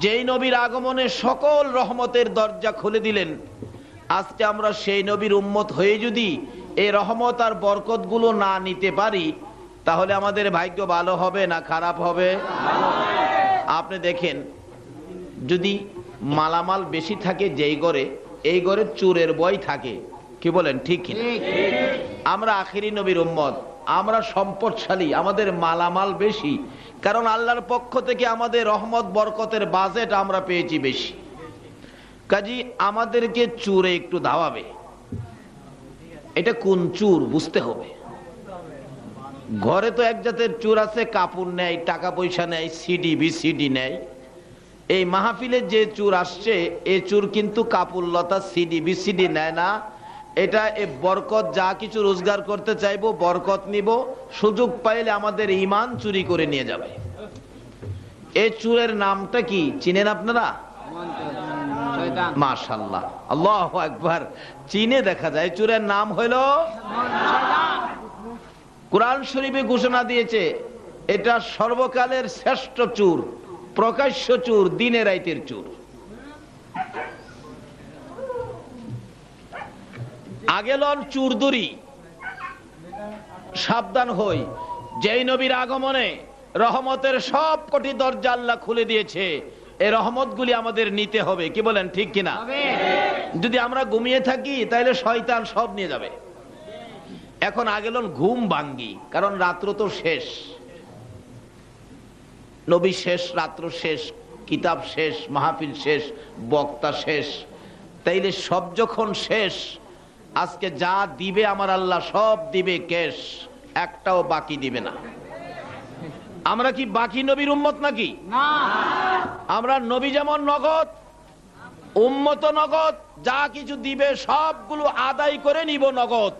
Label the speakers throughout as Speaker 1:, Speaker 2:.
Speaker 1: যেই নবীর আগমনে সকল রহমতের দরজা খুলে দিলেন, আজকে আমরা সেই নবীর উম্মত হয়ে যদি এই রহমত আর বরকতগুলো না নিতে পারি, তাহলে আমাদের ভাগ্য ভালো হবে না খারাপ হবে? আপনি দেখেন, যদি মালামাল বেশি থাকে যেই ঘরে, এই ঘরে চোরের ভয় থাকে। কি বলেন, ঠিক কিনা? আমরা আখিরি নবীর উম্মত, আমরা সম্পদশালী, আমাদের মালামাল বেশি, কারণ আল্লাহর পক্ষ থেকে আমাদের রহমত বরকতের বাজেট আমরা পেয়েছি বেশি। কাজী আমাদেরকে চোরে একটু ধাওয়াবে। এটা কোন চোর বুঝতে হবে। ঘরে তো এক জাতের চোর আছে, কাপড় নেয়, টাকা পয়সা নেয়, সিডি বিসিডি নেয়। এই মাহফিলে যে চোর আসছে, এই চোর কিন্তু কাপড় লতা সিডি বিসিডি নেয় না। এটা এই বরকত, যা কিছু রোজগার করতে চাইবো বরকত নিব, সুযোগ পাইলে আমাদের ঈমান চুরি করে নিয়ে যাবে। এই চোরের নামটা কি চিনেন আপনারা? মাশাআল্লাহ, আল্লাহু আকবার। চীনে দেখা যায় চোরের নাম হইল, কোরআন শরীফে ঘোষণা দিয়েছে এটা সর্বকালের শ্রেষ্ঠ চোর, প্রকাশ্য চোর, দিনে রাইতের চোর। আগে লন চুরদুরি, সাবধান হই। যেই নবীর আগমনে রহমতের সব কোটি দরজা আল্লাহ খুলে দিয়েছে, এই রহমতগুলি আমাদের নিতে হবে। কি বলেন, ঠিক কিনা? যদি আমরা ঘুমিয়ে থাকি তাহলে শয়তান সব নিয়ে যাবে। এখন আগে লন ঘুম ভাঙ্গি, কারণ রাত্র তো শেষ, নবী শেষ, রাত্র শেষ, কিতাব শেষ, মাহফিল শেষ, বক্তা শেষ। তাইলে সব যখন শেষ, আজকে যা দিবে আমার আল্লাহ সব দিবে ক্যাশ, একটাও বাকি দিবে না। আমরা কি বাকি নবীর উম্মত নাকি? না। আমরা নবী যেমন নগদ, উম্মত নগদ, যা কিছু দিবে সবগুলো আদায় করে নিব নগদ,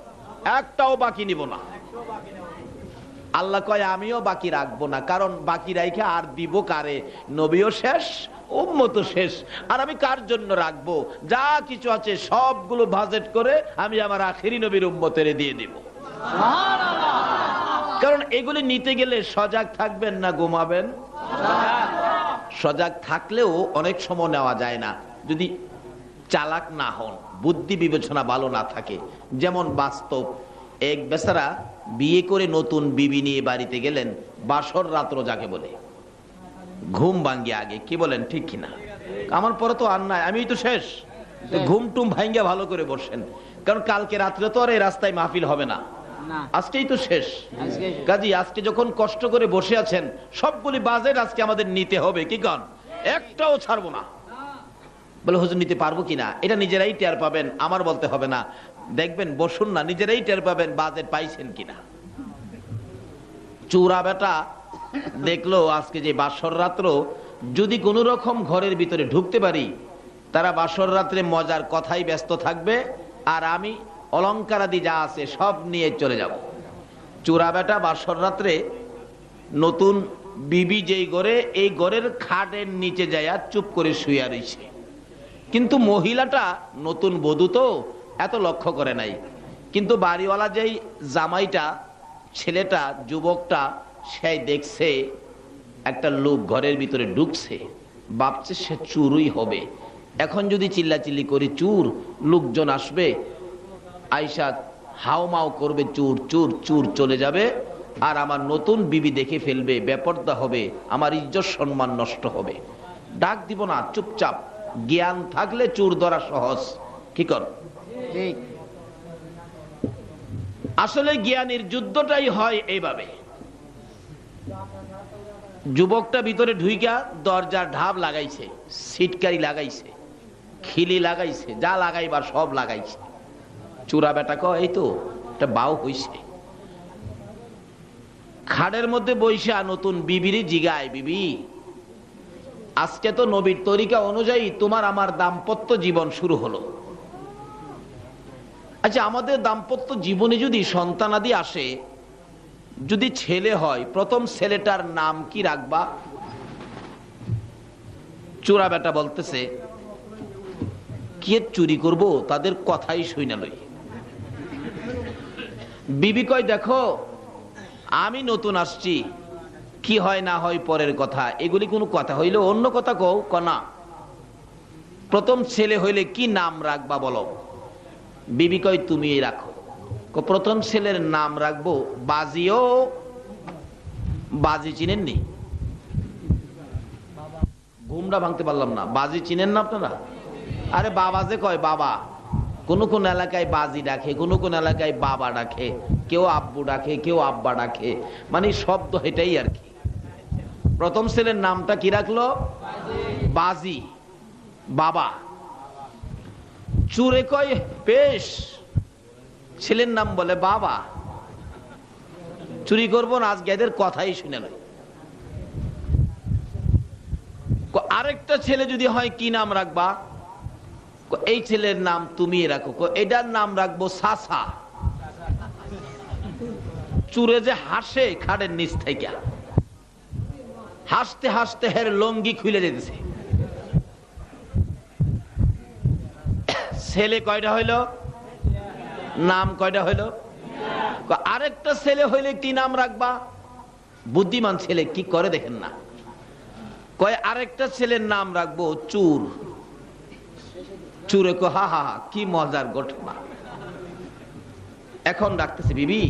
Speaker 1: একটাও বাকি নিব না। আল্লাহ কয় আমিও বাকি রাখবো না, কারণ বাকি রাইখে আর দিব কারে? নবীও শেষ, উম্মত শেষ, আর আমি কার জন্য রাখবো? যা কিছু আছে সবগুলো বাজেট করে আমি আমার আখিরি নবীর উম্মতের দিয়ে দিব। কারণ এগুলি নিতে গেলে সজাগ থাকবেন না ঘুমাবেন? সজাগ থাকলেও অনেক সময় নেওয়া যায় না, যদি চালাক না হন, বুদ্ধি বিবেচনা ভালো না থাকে। যেমন বাস্তব, এক বেচারা বিয়ে করে নতুন বিবি নিয়ে বাড়িতে গেলেন, বাসর রাত্র যাকে বলে, ঘুম ভাঙ্গিয়ে আগে। কি বলেন, ঠিক কিনা? আমার পরে তো আর নাই, আমি তো শেষ। ঘুম টুম ভাঙ্গিয়ে ভালো করে বসেন, কারণ কালকে রাত্রে তো আর এই রাস্তায় মাহফিল হবে না, আজকেই তো শেষ। কাজী আজকে যখন কষ্ট করে বসে আছেন, সবগুলি বাজেট আজকে আমাদের নিতে হবে। কি গান, একটাও ছাড়বো না। বলে হুজুর নিতে পারবো কিনা? এটা নিজেরাই টের পাবেন, আমার বলতে হবে না। দেখবেন, বসুন না, নিজেরাই টের পাবেন বাজেট পাইছেন কিনা। চোরা বেটা দেখলো আজকে যে বাসর রাত্র যদি কোন রকম ঘরের ভিতরে ঢুকতে পারি, তারা বাসর রাত্রে মজার কথাই ব্যস্ত থাকবে, আর আমি অলংকারাদি যা আছে সব নিয়ে চলে যাব। চোরা বেটা বাসর রাত্রে নতুন বিবি যেই ঘরে, এই ঘরের খাটের নিচে যায় চুপ করে শুয়ে রয়েছে। কিন্তু মহিলাটা নতুন বধূ তো এত লক্ষ্য করে নাই, কিন্তু বাড়িওয়ালা যেই জামাইটা, ছেলেটা, যুবকটা, সে দেখছে একটা লোক ঘরের ভিতরে ঢুকছে, ভাবছে সে চুরই হবে। এখন যদি চিল্লাচিল্লি করি চুর, লোকজন আসবে, আয়সা হাও মাও করবে, চুর চুর চুর চলে যাবে, আর আমার নতুন বিবি দেখে ফেলবে, বেপরদা হবে, আমার ইজ্জত সম্মান নষ্ট হবে। ডাক দিব না, চুপচাপ। জ্ঞান থাকলে চোর ধরা সহজ। কি কর? আসলে জ্ঞানীর যুদ্ধটাই হয় এইভাবে। যুবকটা ভিতরে ঢুইকা দরজার ঢাব লাগাইছে, সিটকারি লাগাইছে, খিলি লাগাইছে, যা লাগাইবার সব লাগাইছে। চোরা বেটা কয় এই তো একটা বাউ হইছে। খাটের মধ্যে বইসা নতুন বিবিরি জিগায়, বিবি আজকে তো নবীর তরিকা অনুযায়ী তোমার আমার দাম্পত্য জীবন শুরু হলো। আচ্ছা, আমাদের দাম্পত্য জীবনে যদি সন্তানাদি আসে, যদি ছেলে হয়, প্রথম ছেলেটার নাম কি রাখবা? চোরা বেটা বলতেছে কি চুরি করব, তাদের কথাই শুইনা লই। বিবি কয় দেখো আমি নতুন আসছি, কি হয় না হয় পরের কথা, এগুলি কোনো কথা হইলে অন্য কথা কও কনা। প্রথম ছেলে হইলে কি নাম রাখবা বলো? বিবি কয় তুমি রাখো। প্রথম ছেলের নাম রাখবো বাজিও। বাজি চিনেননি? ঘুমটা ভাঙতে পারলাম না। বাজি চিনেন না আপনারা? আরে বাবা যে কয় বাবা, কোন কোন এলাকায় বাজি ডাকে, কোন কোন এলাকায় বাবা ডাকে, কেউ আব্বু ডাকে, কেউ আব্বা ডাকে, মানে শব্দ এটাই আর কি। প্রথম ছেলের নামটা কি রাখলো? বাজি, বাবা। চুরে কয় পেশ, ছেলের নাম বলে বাবা। চুরি করবো না আজকে, এদের কথাই শুনে নয়। আরেকটা ছেলে যদি হয় কি নাম রাখবা? এই ছেলের নাম তুমি রাখো। এটার নাম রাখবো সাসা। চুরে যে হাসে খাড়ের নিচ থেকে, হাসতে হাসতে হের লঙ্গি খুলে যেতেছে। ছেলে কয়টা হইল? নাম কয়টা হইল? আরেকটা ছেলে হইলে কি নাম রাখবা? বুদ্ধিমান ছেলে কি করে দেখেন না, কয় আরেকটা ছেলের নাম রাখবো চুর। চুরে কো হা হা হা, কি মজার ঘটনা। এখন ডাকতেছে, বিবি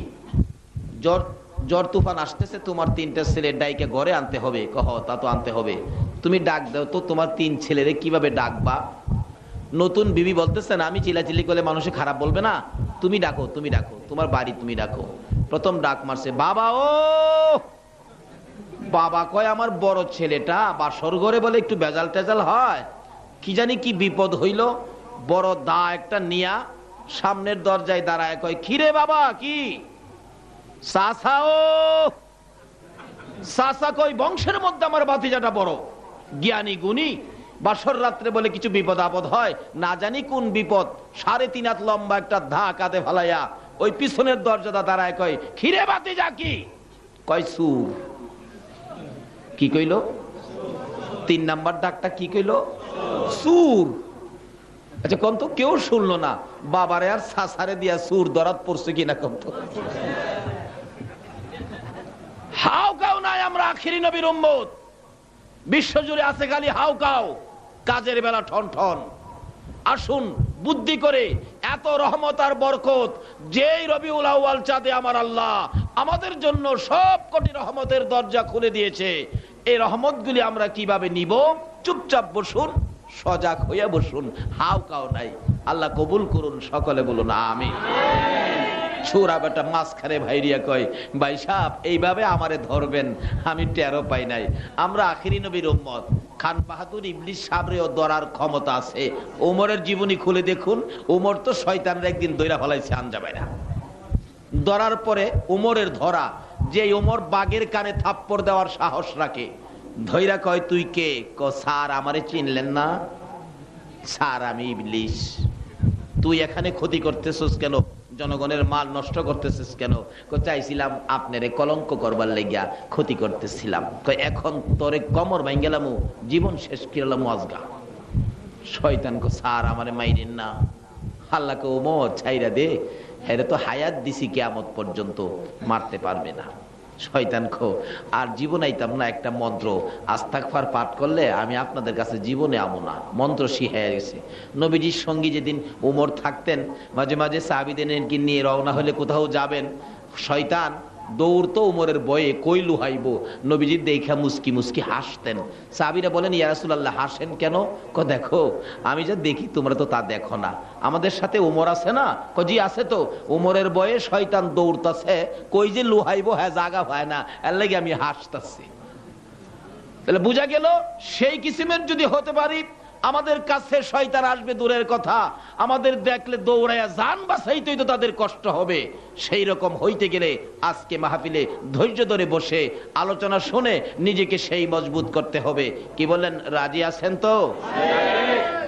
Speaker 1: জ্বর তুফান আসতেছে, তোমার তিনটা ছেলের ডাইকে ঘরে আনতে হবে। কহ তা তো আনতে হবে, তুমি ডাক দাও তো তোমার তিন ছেলেরে কিভাবে ডাকবা? নতুন বিবি বলতেছেন আমি চিলাচিলি করলে মানুষে খারাপ বলবে না, তুমি ডাকো, তুমি ডাকো, তোমার বাড়ি তুমি ডাকো। প্রথম ডাক মারছে বাবা। ও বাবা কয় আমার বড় ছেলেটা বাসর ঘরে বলে একটু বেজাল টেজাল হয়, কি জানি কি বিপদ হইল। বড় দা একটা নিয়া সামনের দরজায় দাঁড়ায় কয় খিরে বাবা কি? সাসা। ও সাসা কয় বংশের মধ্যে আমার ভাতিজাটা বড় জ্ঞানী গুণী, বাসর রাত্রে বলে কিছু বিপদ আপদ হয়, না জানি কোন বিপদ। 3.5 হাত লম্বা একটা ধা কাঁধে ফালাইয়া ওই পিছনের দরজাটা দাঁড়ায় কয় খিরে ভাতিজা কি? কয় সুর। কি কইল? 3 নাম্বার ডাকটা কি কইল? সুর। আচ্ছা কোন তো কেউ শুনলো না, বাবারে আর সাসারে দিয়া সুর ধরাত পড়ছে কিনা কোন তো। হাও কাও নাই, আমরা আখিরি নবীর উম্মত, বিশ্বজুড়ে আছে খালি হাও কাও, কাজের বেলা ঠন ঠন। আসুন বুদ্ধি করে, এত রহমত আর বরকত যেই রবিউল আউয়াল চাঁদে আমার আল্লাহ আমাদের জন্য সব কোটি রহমতের দরজা খুলে দিয়েছে, এই রহমতগুলি আমরা কিভাবে নিব? চুপচাপ বসুন, সজাগ হইয়া বসুন, হাও কাও নাই। আল্লাহ কবুল করুন, সকলে বলুন আমিন। ছোড়া বেটা মাঝখানে ভাইরিয়া কয় ভাই সাহেব এইভাবে আমারে ধরবেন, আমি টেরো পাই নাই। আমরা আখিরি নবীর উম্মত, খান বাহাদুর ইবলিস সাবরেও ধরার ক্ষমতা আছে। ওমরের জীবনী খুলে দেখুন, ওমর তো শয়তানের একদিন দইরা ফলাইছে আঞ্জাবাইরা। ধরার পরে ওমরের ধরা, যে ওমর বাঘের কানে থাপ্পড় দেওয়ার সাহস রাখে, ধইরা কয় তুই কে? ক স্যার আমারে চিনলেন না? স্যার আমি ইবলিস। তুই এখানে ক্ষতি করতেছিস কেন? জনগণের মাল নষ্ট করতেছিস কেন? চাইছিলাম আপনারে কলঙ্ক করবার লেগিয়া ক্ষতি করতেছিলাম। এখন তোরে কমর ভাঙ্গেলাম, জীবন শেষ করলাম আজগা। শয়তান কো স্যার আমারে মাইরেন না। আল্লাহকে ওমর ছাইরা দে, হেরে তো হায়াত দিছি কিয়ামত পর্যন্ত, মারতে পারবে না। শয়তান খো আর জীবন আইতাম না একটা মন্ত্র আস্তাগফার পাঠ করলে আমি আপনাদের কাছে জীবনে আমো না, মন্ত্র শিখাইয়া গেছে। নবীজির সঙ্গী যেদিন উমর থাকতেন, মাঝে মাঝে সাহাবীদেরকে নিয়ে রওনা হলে কোথাও যাবেন, শয়তান দৌড়তো উমরের বয়ে, কই লুহাইব। নবীজি দেখা মুস্কি মুস্কি হাসতেন। সাহাবীরা বলেন ইয়া রাসূলুল্লাহ হাসেন কেন? দেখো আমি যা দেখি তোমরা তো তা দেখো না, আমাদের সাথে উমর আছে না? জি আছে তো। উমরের বয়ে শয়তান দৌড়তাছে, কই যে লুহাইব, হ্যাঁ জাগা হয় না, এর লাগি আমি হাসতাছি। তাহলে বুঝা গেল সেই কিসিমের যদি হতে পারি, আমাদের কাছে শয়তান আসবে দূরের কথা, আমাদের দেখলে দৌড়াইয়া জান বাঁচাইতেই তো তাদের কষ্ট হবে। সেই রকম হইতে গেলে আজকে মাহফিলে ধৈর্য ধরে বসে আলোচনা শুনে নিজেকে সেই মজবুত করতে হবে। কি বলেন, রাজি আছেন তো?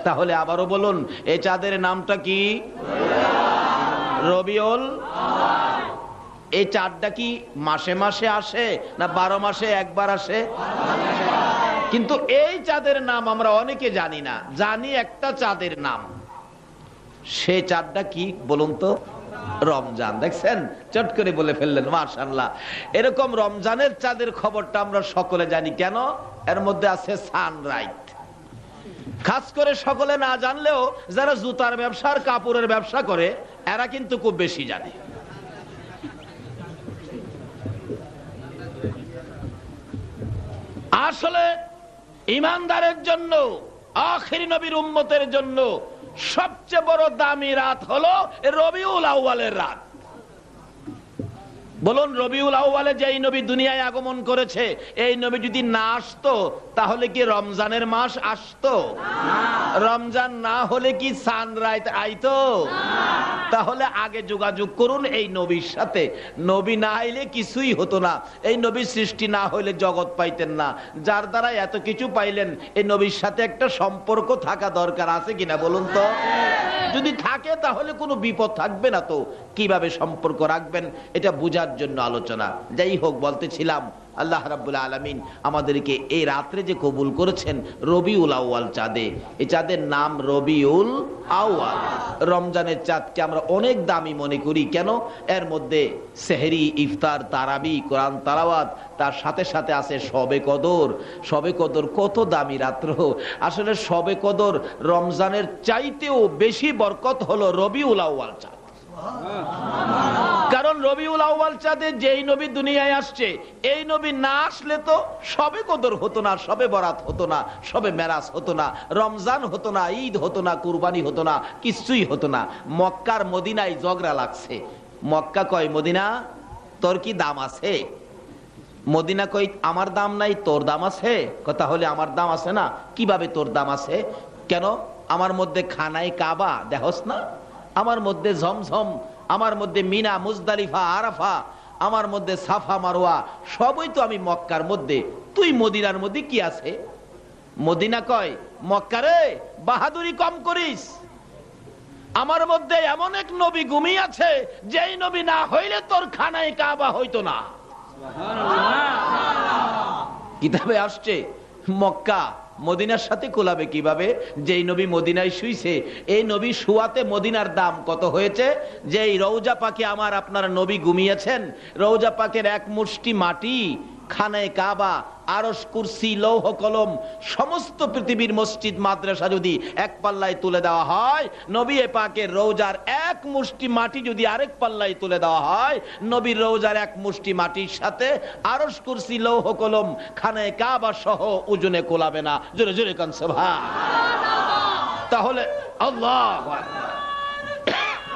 Speaker 1: তাহলে আবারও বলুন, এই চাঁদের নামটা কি? রবিউল। এই চাঁদটা কি মাসে মাসে আসে না 12 মাসে একবার আসে? কিন্তু এই চাঁদের নাম আমরা অনেকে জানি না। জানি একটা চাঁদের নাম, সেই চাঁদটা কি বলুন তো? রমজান। দেখছেন, চট করে বলে ফেললেন, মাশাআল্লাহ। এরকম রমজানের চাঁদের খবরটা আমরা সকলে জানি। কেন? এর মধ্যে আছে সানরাইজ। খাস করে সকলে না জানলেও যারা জুতার ব্যবসা আর কাপড়ের ব্যবসা করে এরা কিন্তু খুব বেশি জানে। আসলে ঈমানদারের জন্য, আখির নবীর উম্মতের জন্য সবচেয়ে বড় দামি রাত হলো রবিউল আউয়ালের রাত। বলুন, রবিউল আউয়ালে যেই নবী দুনিয়ায় আগমন করেছে, এই নবী যদি না আসতো তাহলে কি রমজানের মাস আসতো? রমজান না হলে কি সানরাইজ আইতো? তাহলে আগে যোগাযোগ করুন এই নবীর সাথে। নবী না আইলে কিছুই হতো না। এই নবীর সৃষ্টি না হইলে জগৎ পাইতেন না। যার দ্বারা এত কিছু পাইলেন, এই নবীর সাথে একটা সম্পর্ক থাকা দরকার, আছে কিনা বলুন তো? যদি থাকে তাহলে কোনো বিপদ থাকবে না। তো কিভাবে সম্পর্ক রাখবেন এটা বোঝার জন্য আলোচনা। যাই হোক, বলতেছিলাম আল্লাহ রাব্বুল আলামিন আমাদেরকে এই রাত্রে যে কবুল করেছেন রবিউল আউয়াল চাঁদে। এই চাঁদের নাম রবিউল আউয়াল। রমজানের চাঁদকে আমরা অনেক দামি মনে করি। কেন? এর মধ্যে সেহরি, ইফতার, তারাবি, কোরআন তেলাওয়াত, তার সাথে সাথে আছে শবে কদর। শবে কদর কত দামি রাত্র! আসলে শবে কদর রমজানের চাইতেও বেশি বরকত হলো রবিউল আউয়াল চাঁদ। কারণ রবিউল আউয়াল চাঁদে যেই নবী দুনিয়ায় আসছে, এই নবী না আসলে তো শবে কদর হতো না, শবে বরাত হতো না, শবে মেরাজ হতো না, রমজান হতো না, ঈদ হতো না, কুরবানি হতো না, কিছুই হতো না। মক্কার মদিনায় ঝগড়া লাগছে। মক্কা কয়, মদিনা তোর কি দাম আছে? মদিনা কই, আমার দাম নাই, তোর দাম আছে। তাহলে আমার দাম আছে না? কিভাবে তোর দাম আছে? কেন? আমার মধ্যে খানায় কাবা দেখোস না? আমার মধ্যে ঝমঝম, আমার মধ্যে মিনা, মুজদালিফা, আরাফা, আমার মধ্যে সাফা মারওয়া, সবই তো আমি মক্কার মধ্যে। তুই মদিনার মধ্যে কি আছে? মদিনা কয়, মক্কারে বাহাদুরি কম করিস। আমার মধ্যে এমন এক নবী ঘুমিয়ে আছে, যেই নবী না হইলে তোর খানায় কাবা হইতো না। কিতাবে আসছে মক্কা মদিনার সাথে কোলাবে কিভাবে? যেই নবী মদিনায় শুইছে, এই নবী শুয়াতে মদিনার দাম কত হয়েছে? যেই রওজা পাকে আমার আপনার নবী ঘুমিয়েছেন, রওজা পাকের এক মুষ্টি মাটি, খানায় কাবা, আরশ, কুরসি, লৌহ কলম, সমস্ত পৃথিবীর মসজিদ মাদ্রাসা যদি এক পাল্লায় তুলে দেওয়া হয়, নবী পাকের রওজার এক মুষ্টি মাটি যদি আরেক পাল্লায় তুলে দেওয়া হয়, নবীর রওজার এক মুষ্টি মাটির সাথে আরশ, কুরসি, লৌহ কলম, খানায় কাবা সহ ওজনে কোলাবে না। জোরে জোরে কান সুবহানাল্লাহ। তাহলে আল্লাহু আকবার,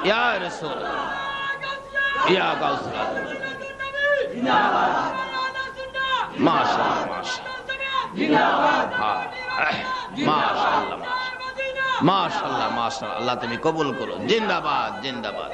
Speaker 1: ইয়া রাসূল, ইয়া গাউসুল জিন্দাবাদ, মাশাআল্লাহ, মাশাআল্লাহ, মাশাআল্লাহ, মাশাআল্লাহ, আল্লাহ তুমি কবুল করো। জিন্দাবাদ, জিন্দাবাদ,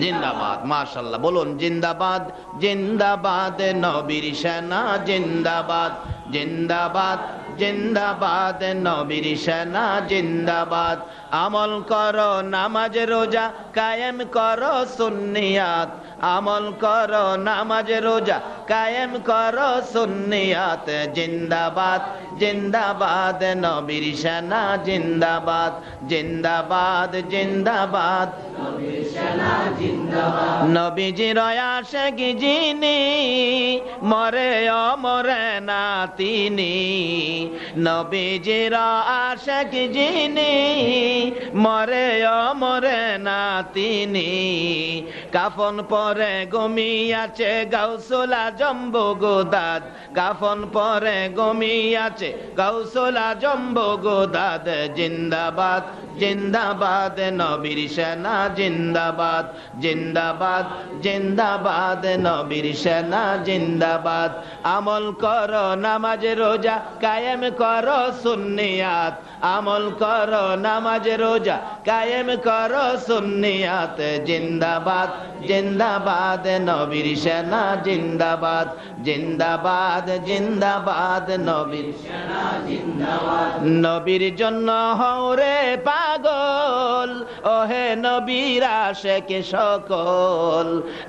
Speaker 1: জিন্দাবাদ, মাশাআল্লাহ। বলুন জিন্দাবাদ, জিন্দাবাদ নবীর সেনা, জিন্দাবাদ, জিন্দাবাদ, জিন্দাবাদ নবীর সেনা, জিন্দাবাদ। আমল করো নামাজ রোজা, কায়েম করো সুন্নিয়াত, আমল করো নামাজ রোজা, কায়েম করো সুন্নিয়াত। জিন্দাবাদ, জিন্দাবাদ নবীর সেনা, জিন্দাবাদ, জিন্দাবাদ, জিন্দাবাদ নবীর সেনা, জিন্দাবাদ। নবীজির আশিক যিনি, মরে অমরে না তিনি। নবীজির আশিক যিনি, মরে অমরে না তিনি। কাফন পরে ঘুমিয়াছে গাউসুল আজম বগদাদ, কাফন পরে ঘুমিয়াছে গাউসুল আজম বগদাদ। জিন্দাবাদ, জিন্দাবাদ নবীর সেনা, জিন্দাবাদ, জিন্দাবাদ, জিন্দাবাদ নবীর সেনা, জিন্দাবাদ। আমল করো নামাজ রোজা, কায়েম করো সুন্নিয়াত, আমল করো নামাজ রোজা, কায়েম করো সুন্নিয়াত। জিন্দাবাদ, জিন্দাবাদ নবীর সেনা, জিন্দাবাদ, জিন্দাবাদ, জিন্দাবাদ নবীর সেনা। নবীর জন্য হও রে পাগল, ওহে নবীর আশিক সকল।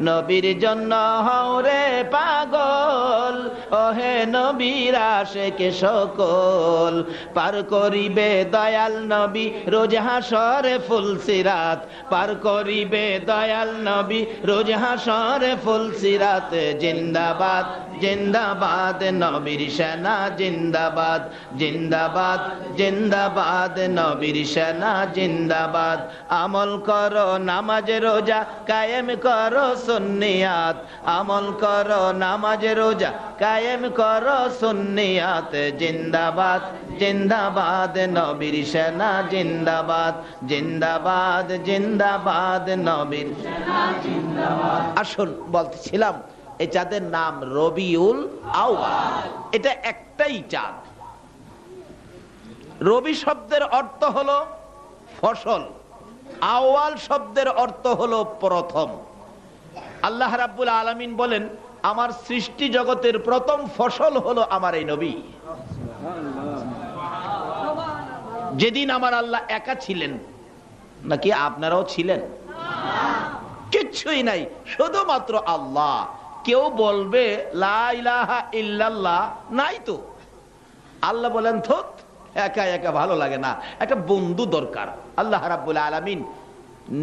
Speaker 1: নবীর জন্য হও রে পাগল, ওহে নবীর আশিক সকল। পার করিবে দয়াল নবী রোজ হাসরে ফুলসিরাত, পার করিবে দয়াল নবী রোজ হাসরে ফুলসিরাত। জিন্দাবাদ জিন্দাবাদ নবীর সেনা জিন্দাবাদ, জিন্দাবাদ জিন্দাবাদ নবীর সেনা জিন্দাবাদ। আমল করো নামাজ রোজা কায়েম করো সুন্নিয়াত, আমল করো নামাজ রোজা কায়েম করো সুন্নিয়াত। জিন্দাবাদ জিন্দাবাদ নবীর সেনা জিন্দাবাদ, জিন্দাবাদ জিন্দাবাদ নবীর সেনা জিন্দাবাদ। আসুন বলতেছিলাম এই চাঁদের নাম রবিউল আউয়াল। এটা একটাই চাঁদ। রবি শব্দের অর্থ হলো ফসল, আউয়াল শব্দের অর্থ হলো প্রথম। আল্লাহ রাব্বুল আলামিন বলেন আমার সৃষ্টি জগতের প্রথম ফসল হলো আমার এই নবী। যেদিন আমার আল্লাহ একা ছিলেন, নাকি আপনারাও ছিলেন? কিচ্ছুই নাই, শুধুমাত্র আল্লাহ। কেউ বলবে লা ইলাহা ইল্লাল্লাহ, নাই তো। আল্লাহ বলেন থুত, একা একা ভালো লাগে না, একটা বন্ধু দরকার। আল্লাহ রাব্বুল আলামিন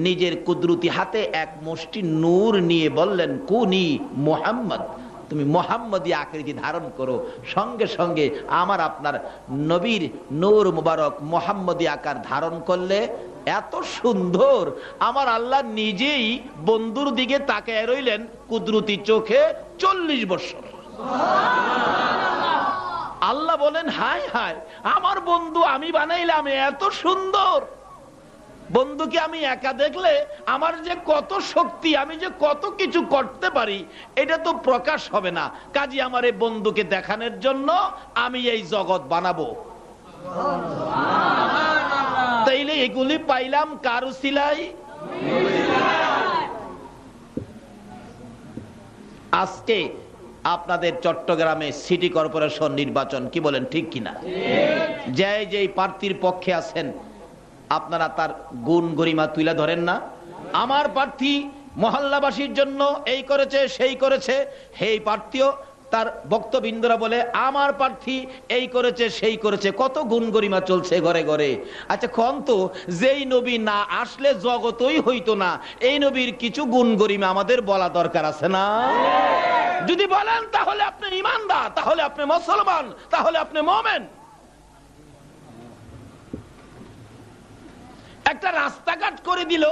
Speaker 1: নিজের কুদরতি হাতে এক মুষ্টি নূর নিয়ে বললেন কুনি মুহাম্মদ, তুমি মুহাম্মদী আকৃতি ধারণ করো। সঙ্গে সঙ্গে আমার আপনার নবীর নূর মুবারক মুহাম্মদী আকার ধারণ করলে এত সুন্দর, আমার আল্লাহ নিজেই বন্ধুর দিকে তাকায় রইলেন কুদরতি চোখে 40 বছর। আল্লাহ বলেন হায় হায়, আমার বন্ধু আমি বানাইলাম এত সুন্দর, বন্ধুকে আমি একা দেখলে আমার যে কত শক্তি, আমি যে কত কিছু করতে পারি এটা তো প্রকাশ হবে না। কাজী আমার এই বন্ধুকে দেখানোর জন্য আমি এই জগৎ বানাবো। তাইলে এগুলি পাইলাম কার উসিলাই? আজকে আপনাদের চট্টগ্রামে সিটি কর্পোরেশন নির্বাচন, কি বলেন ঠিক কিনা? যেই প্রার্থীর পক্ষে আছেন আপনারা তার গুণ গরিমা তুলে ধরেন না। আমার প্রার্থী মহল্লাবাসীর জন্য এই করেছে সেই করেছে, সেই প্রার্থীও তার বক্তবৃন্দরা বলে আমার প্রার্থী এই করেছে সেই করেছে, কত গুণ গরিমা চলছে ঘরে ঘরে। আচ্ছা কোন তো, যেই নবী না আসলে জগতই হইতো না, এই নবীর কিছু গুণ গরিমা আমাদের বলা দরকার আছে না? যদি বলেন তাহলে আপনি ঈমানদার, তাহলে আপনি মুসলমান, তাহলে আপনি মুমিন। একটা রাস্তাঘাট করে দিল,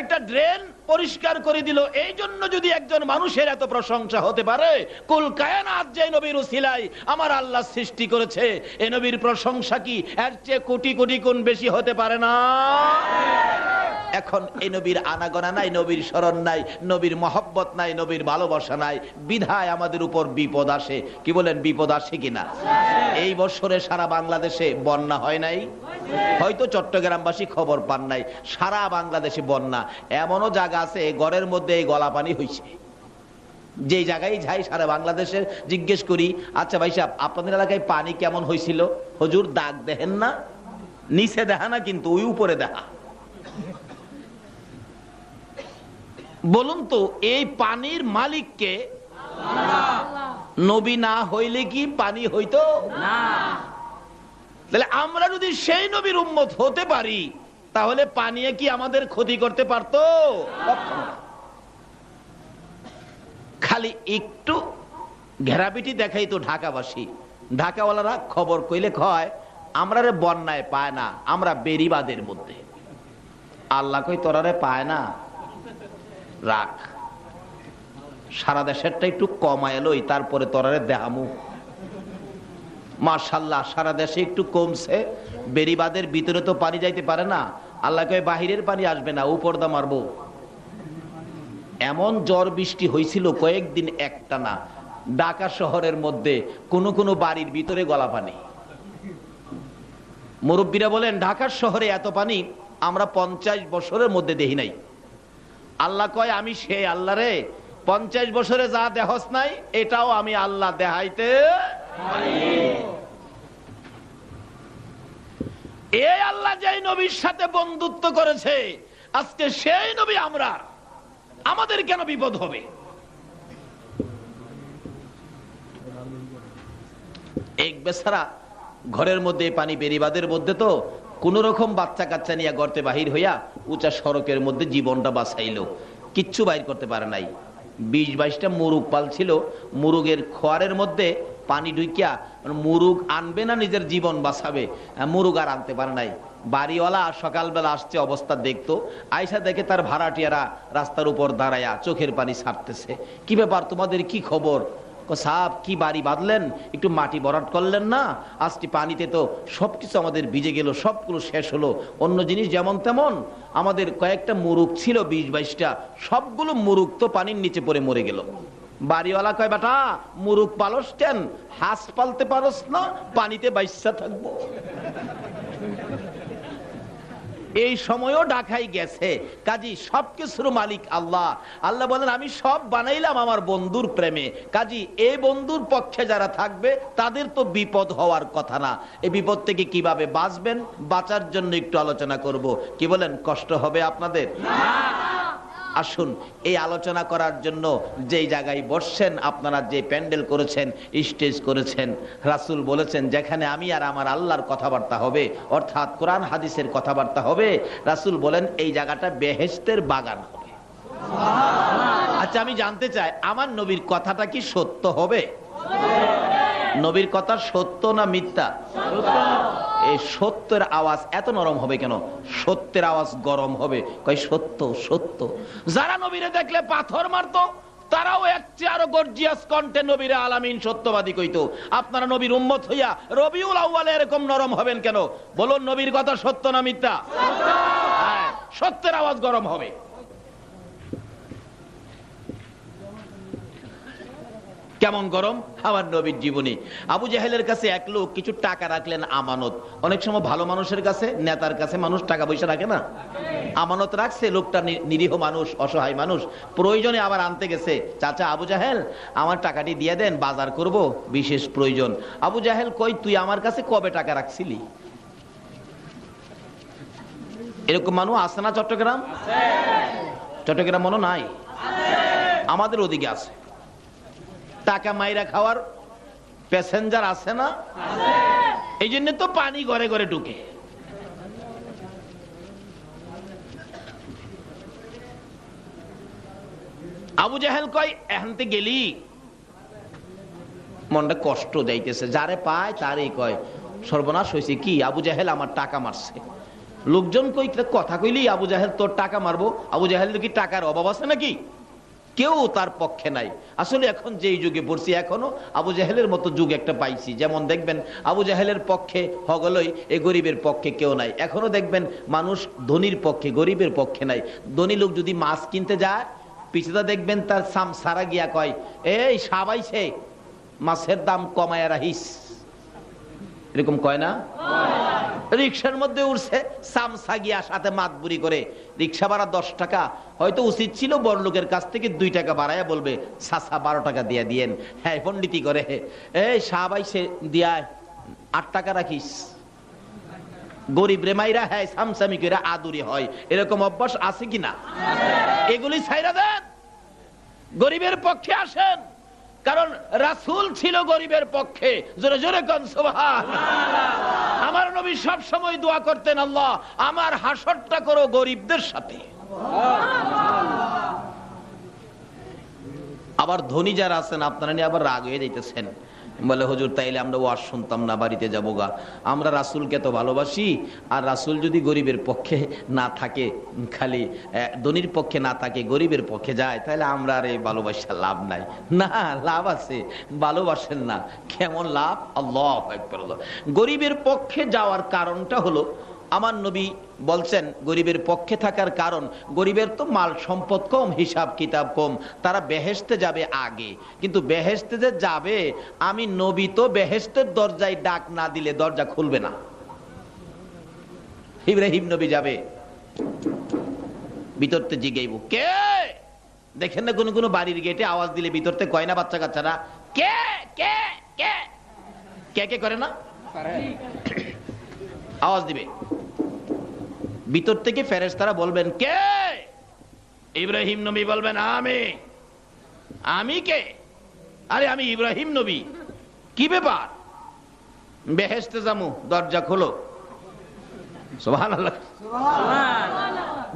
Speaker 1: একটা ড্রেন পরিষ্কার করে দিল, এই জন্য যদি একজন মানুষের এত প্রশংসা হতে পারে, কুল কায়নাত যে নবীর উসিলায় আমার আল্লাহ সৃষ্টি করেছে, এই নবীর প্রশংসা কি এর চেয়ে কোটি কোটি গুণ বেশি হতে পারে না? এখন এই নবীর আনাগোনা নাই, নবীর স্মরণ নাই, নবীর মহব্বত নাই, নবীর ভালোবাসা নাই, বিধায় আমাদের উপর বিপদ আসে। কি বলেন, বিপদ আসে কিনা? এই বছরে সারা বাংলাদেশে বন্যা হয় নাই, হয়তো চট্টগ্রামবাসী খবর পান নাই, সারা বাংলাদেশে বন্যা। এমনও জায়গা আছে ঘরের মধ্যে এই গলা পানি হয়েছে। যে জায়গায় যাই সারা বাংলাদেশে জিজ্ঞেস করি, আচ্ছা ভাই সাহেব আপনাদের এলাকায় পানি কেমন হয়েছিল? হুজুর দাগ দেখেন না, নিচে দেখা না কিন্তু ওই উপরে দেখা। বলুন তো এই পানির মালিককে? নবী না হইলে কি পানি হইতো না? তাহলে আমরা যদি সেই নবীর উম্মত হতে পারি তাহলে পানি কি আমাদের ক্ষতি করতে পারতো? খালি একটু ঘেরাপিটি দেখাই তো ঢাকাবাসী, ঢাকাওয়ালারা খবর কইলে কয় আমরা রে বন্যায় পায় না, আমরা বেরিবাদের মধ্যে। আল্লাহ কই তোরারে পায় না, রাখ, সারা দেশেরটা একটু কমায় লই, তারপরে তোরারে দেহামু। মাশাআল্লাহ সারা দেশে একটু কমছে, বেরিবাদের ভিতরে তো পানি যাইতে পারে না। আল্লাহ কয় বাহিরের পানি আসবে না, উপরদা মারবো। এমন ঝড় বৃষ্টি হয়েছিল কয়েকদিন একটানা, ঢাকা শহরের মধ্যে কোন কোন বাড়ির ভিতরে গলা পানি। মুরব্বীরা বলেন ঢাকার শহরে এত পানি আমরা 50 বছরের মধ্যে দেখি নাই। আল্লাহ কয় আমি সেই আল্লাহ রে, 50 বছরে যা দেহস নাই এটাও আমি আল্লাহ দেখাইতে পারি। এই আল্লাহ যেই নবীর সাথে বন্ধুত্ব করেছে, আজকে সেই নবী আমরা, আমাদের কেন বিপদ হবে? এক বেচারা ঘরের মধ্যে পানি বেরিবাদের মধ্যে তো কোন রকম বাচ্চা কাচ্চা নিয়ে গর্তে বাহির হইয়া উঁচা সড়কের মধ্যে জীবনটা বাঁচাইলো, কিচ্ছু বাইর করতে পারে নাই। 20-22টা মুরুগ পাল ছিল, মুরুগের খোয়ারের মধ্যে পানি ঢুকিয়া মুরুগ আনবে না নিজের জীবন বাঁচাবে, মুরুগ আর আনতে পারে নাই। বাড়িওয়ালা সকালবেলা আসছে, অবস্থা দেখতো, আয়সা দেখে তার ভাড়াটিয়ারা রাস্তার উপর দাঁড়ায়া চোখের পানি ছাড়তেছে। কি ব্যাপার, তোমাদের কি খবর? সাহেব, কি বাড়ি বাঁধলেন, একটু মাটি ভরাট করলেন না? আজকে পানিতে তো সবকিছু আমাদের ভিজে গেল, সবগুলো শেষ হলো। অন্য জিনিস যেমন তেমন, আমাদের কয়েকটা মুরুগ ছিল 20-22টা, সবগুলো মুরুগ তো পানির নিচে পড়ে মরে গেল। বাড়িওয়ালা কয়, বেটা মুরুগ পালস কেন, হাঁস পালতে পারস না, পানিতে বাইসা থাকবো। এই সময়ও ঢাকায় গেছে। কাজী সবকিছুর মালিক আল্লাহ। আল্লাহ বলেন, আমি সব বানাইলাম আমার বন্ধুর প্রেমে। কাজী এই বন্ধুর পক্ষে যারা থাকবে তাদের তো বিপদ হওয়ার কথা না। এই বিপদ থেকে কিভাবে বাঁচবেন, বাঁচার জন্য একটু আলোচনা করব। কি বলেন, কষ্ট হবে আপনাদের? আসুন, এই আলোচনা করার জন্য যেই জায়গায় বসছেন, আপনারা যে প্যান্ডেল করেছেন, স্টেজ করেছেন, রাসূল বলেছেন যেখানে আমি আর আমার আল্লাহর কথাবার্তা হবে, অর্থাৎ কোরআন হাদিসের কথাবার্তা হবে, রাসূল বলেন এই জায়গাটা বেহেশতের বাগান হবে। আচ্ছা, আমি জানতে চাই আমার নবীর কথাটা কি সত্য হবে? নবীর কথা সত্য না মিথ্যা? এই সত্যের আওয়াজ এত নরম হবে কেন? সত্যের আওয়াজ গরম হবে। কই সত্য সত্য। যারা নবীরে দেখলে পাথর মারতো, তারাও এর চেয়ে আরো গর্জিয়াস কণ্ঠে নবীরে আলামিন সত্যবাদী কইতো। আপনারা নবীর উম্মত হইয়া রবিউল আউয়ালে এরকম নরম হবেন কেন? বলুন, নবীর কথা সত্য না মিথ্যা? সত্যের আওয়াজ গরম হবে। কেমন গরম? আমার নবীর জীবনী। আবু জাহেলের কাছে এক লোক কিছু টাকা রাখলেন আমানত। অনেক সময় ভালো মানুষের কাছে, নেতার কাছে মানুষ টাকা পয়সা রাখে না, আমানত রাখছে। লোকটা নিরীহ মানুষ, অসহায় মানুষ, প্রয়োজনে আবার আনতে গেছে। চাচা আবু জাহেল, আমার টাকাটি দিয়ে দেন, বাজার করব, বিশেষ প্রয়োজন। আবু জাহেল কই, তুই আমার কাছে কবে টাকা রাখছিলি? এরকম মানুষ আছে না চট্টগ্রাম? চট্টগ্রাম মনে নাই, আমাদের ওদিকে আছে। টাকা মাইরা খাওয়ার প্যাসেঞ্জার আছে না? এই জন্য তো পানি ঘরে ঘরে ঢুকে। আবু জাহেল কয়, এখানতে গেলি মনটা কষ্ট যাইতেছে, যারে পায় তারই কয় সর্বনাশ হয়েছে। কি? আবু জাহেল আমার টাকা মারছে। লোকজন কই, কথা কইলি আবু জাহেল তোর টাকা মারবো? আবু জাহেল কি টাকার অভাব আছে নাকি? কেউ তার পক্ষে নাই। আসলে এখন যেই যুগে পড়ছি, এখনো আবু জাহেলের মতো যুগ একটা পাইছি। যেমন দেখবেন আবু জাহেলের পক্ষে হগলই, এই গরিবের পক্ষে কেউ নাই। এখনো দেখবেন মানুষ ধনীর পক্ষে, গরিবের পক্ষে নাই। ধনী লোক যদি মাছ কিনতে যায়, পিছনে দেখবেন তার সারা গিয়া কয়, এই সাবাইছে, মাছের দাম কমায়া রাখিস। এরকম কয় না? রিক্সার মধ্যে উঠছে, সামসা গিয়া সাথে মাতবুরি করে, রিক্সা ভাড়া 10 টাকা, হয়তো উচিত ছিল বড়লোকের কাছ থেকে 2 টাকা বাড়াইয়া বলবে, সাসা 12 টাকা দিয়া দিয়েন। হ্যাঁ, পন্ডিতি করে, এই সাবাইছে দিয়া 8 টাকা রাখিস। গরিব রে মাইরা, হ্যাঁ সামসামি করে আদুরি হয়। এরকম অভ্যাস আছে কিনা? এগুলি ছাইরা দেন, গরিবের পক্ষে আসেন। কারণ রাসূল ছিল গরিবের পক্ষে। জোরে জোরে কোন সুবহানাল্লাহ। আমার নবী সব সময় দোয়া করতেন, আল্লাহ আমার হাসরটা করো গরিবদের সাথে। আবার ধনী যারা আছেন, আপনারা নিয়ে আবার রাগ হয়ে যাইতেছেন, বলে হুজুর তাইলে আমরা ওয়াজ শুনতাম না, বাড়িতে যাবো গা। আমরা রাসূলকে তো ভালোবাসি, আর রাসূল যদি গরিবের পক্ষে না থাকে, খালি ধনীর পক্ষে না থাকে, গরিবের পক্ষে যায়, তাহলে আমরা আর এই ভালোবাসা লাভ নাই। না, লাভ আছে, ভালোবাসেন না, কেমন লাভ? আল্লাহু আকবার। গরিবের পক্ষে যাওয়ার কারণটা হলো, আমার নবী বলছেন গরিবের পক্ষে থাকার কারণ, গরিবের তো মাল সম্পদ কম, হিসাব কিতাব কম, তারা বেহেশতে যাবে আগে। কিন্তু বেহেশতে যে যাবে, আমি নবী তো বেহেশতের দরজায় ডাক না দিলে দরজা খুলবে না। ইব্রাহিম নবী যাবে, ভিতরতে জিগাইব, কে? দেখেন না কোন বাড়ির গেটে আওয়াজ দিলে ভিতরতে কয় না বাচ্চা কাচ্চারা, কে কে কে কে কে করে না? আওয়াজ দিবে, ভিতর থেকে ফেরেশতারা বলবেন কে? ইব্রাহিম নবী বলবেন আমি কে? আরে আমি ইব্রাহিম নবী। কি ব্যাপার? বেহেশতে যামু, দরজা খোলো। সুবহানাল্লাহ।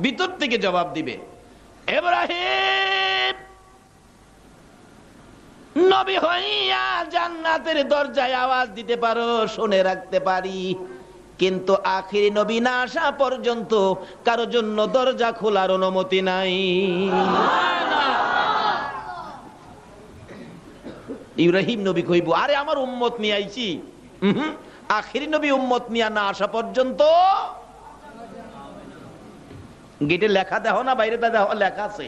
Speaker 1: ভিতর থেকে জবাব দিবে, ইব্রাহিম নবী হইয়া জান্নাতের দরজায় আওয়াজ দিতে পারো, শুনে রাখতে পারি, কিন্তু আখিরি নবী না আসা পর্যন্ত কারো জন্য দরজা খোলার অনুমতি নাই। ইব্রাহিম নবী কইব, আরে আমার উম্মত নিয়ে আইছি, আখিরি নবী উম্মত নিয়ে না আসা পর্যন্ত। গেটে লেখা দেখো না, বাইরে দেখো লেখা আছে,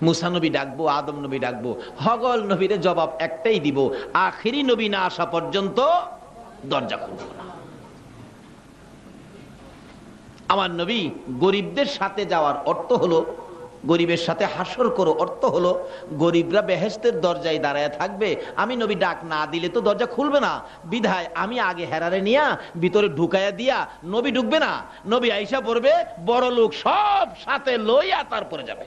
Speaker 1: মুসা নবী ডাকবো, আদম নবী ডাকবো, হগল নবীরে জবাব একটাই দিব, আখিরি নবী না আসা পর্যন্ত দরজা খুলবো না। আমার নবী গরিবদের সাথে যাওয়ার অর্থ হলো, গরিবের সাথে হাসর করো অর্থ হলো, গরিবরা বেহেশতের দরজায় দাঁড়ায় থাকবে, আমি নবী ডাক না দিলে তো দরজা খুলবে না, বিধায় আমি আগে হেরারে নিয়া ভিতরে ঢুকাইয়া দিয়া, নবী ঢুকবে না, নবী আইসা পড়বে, বড় লোক সব সাথে লইয়া তারপরে যাবে।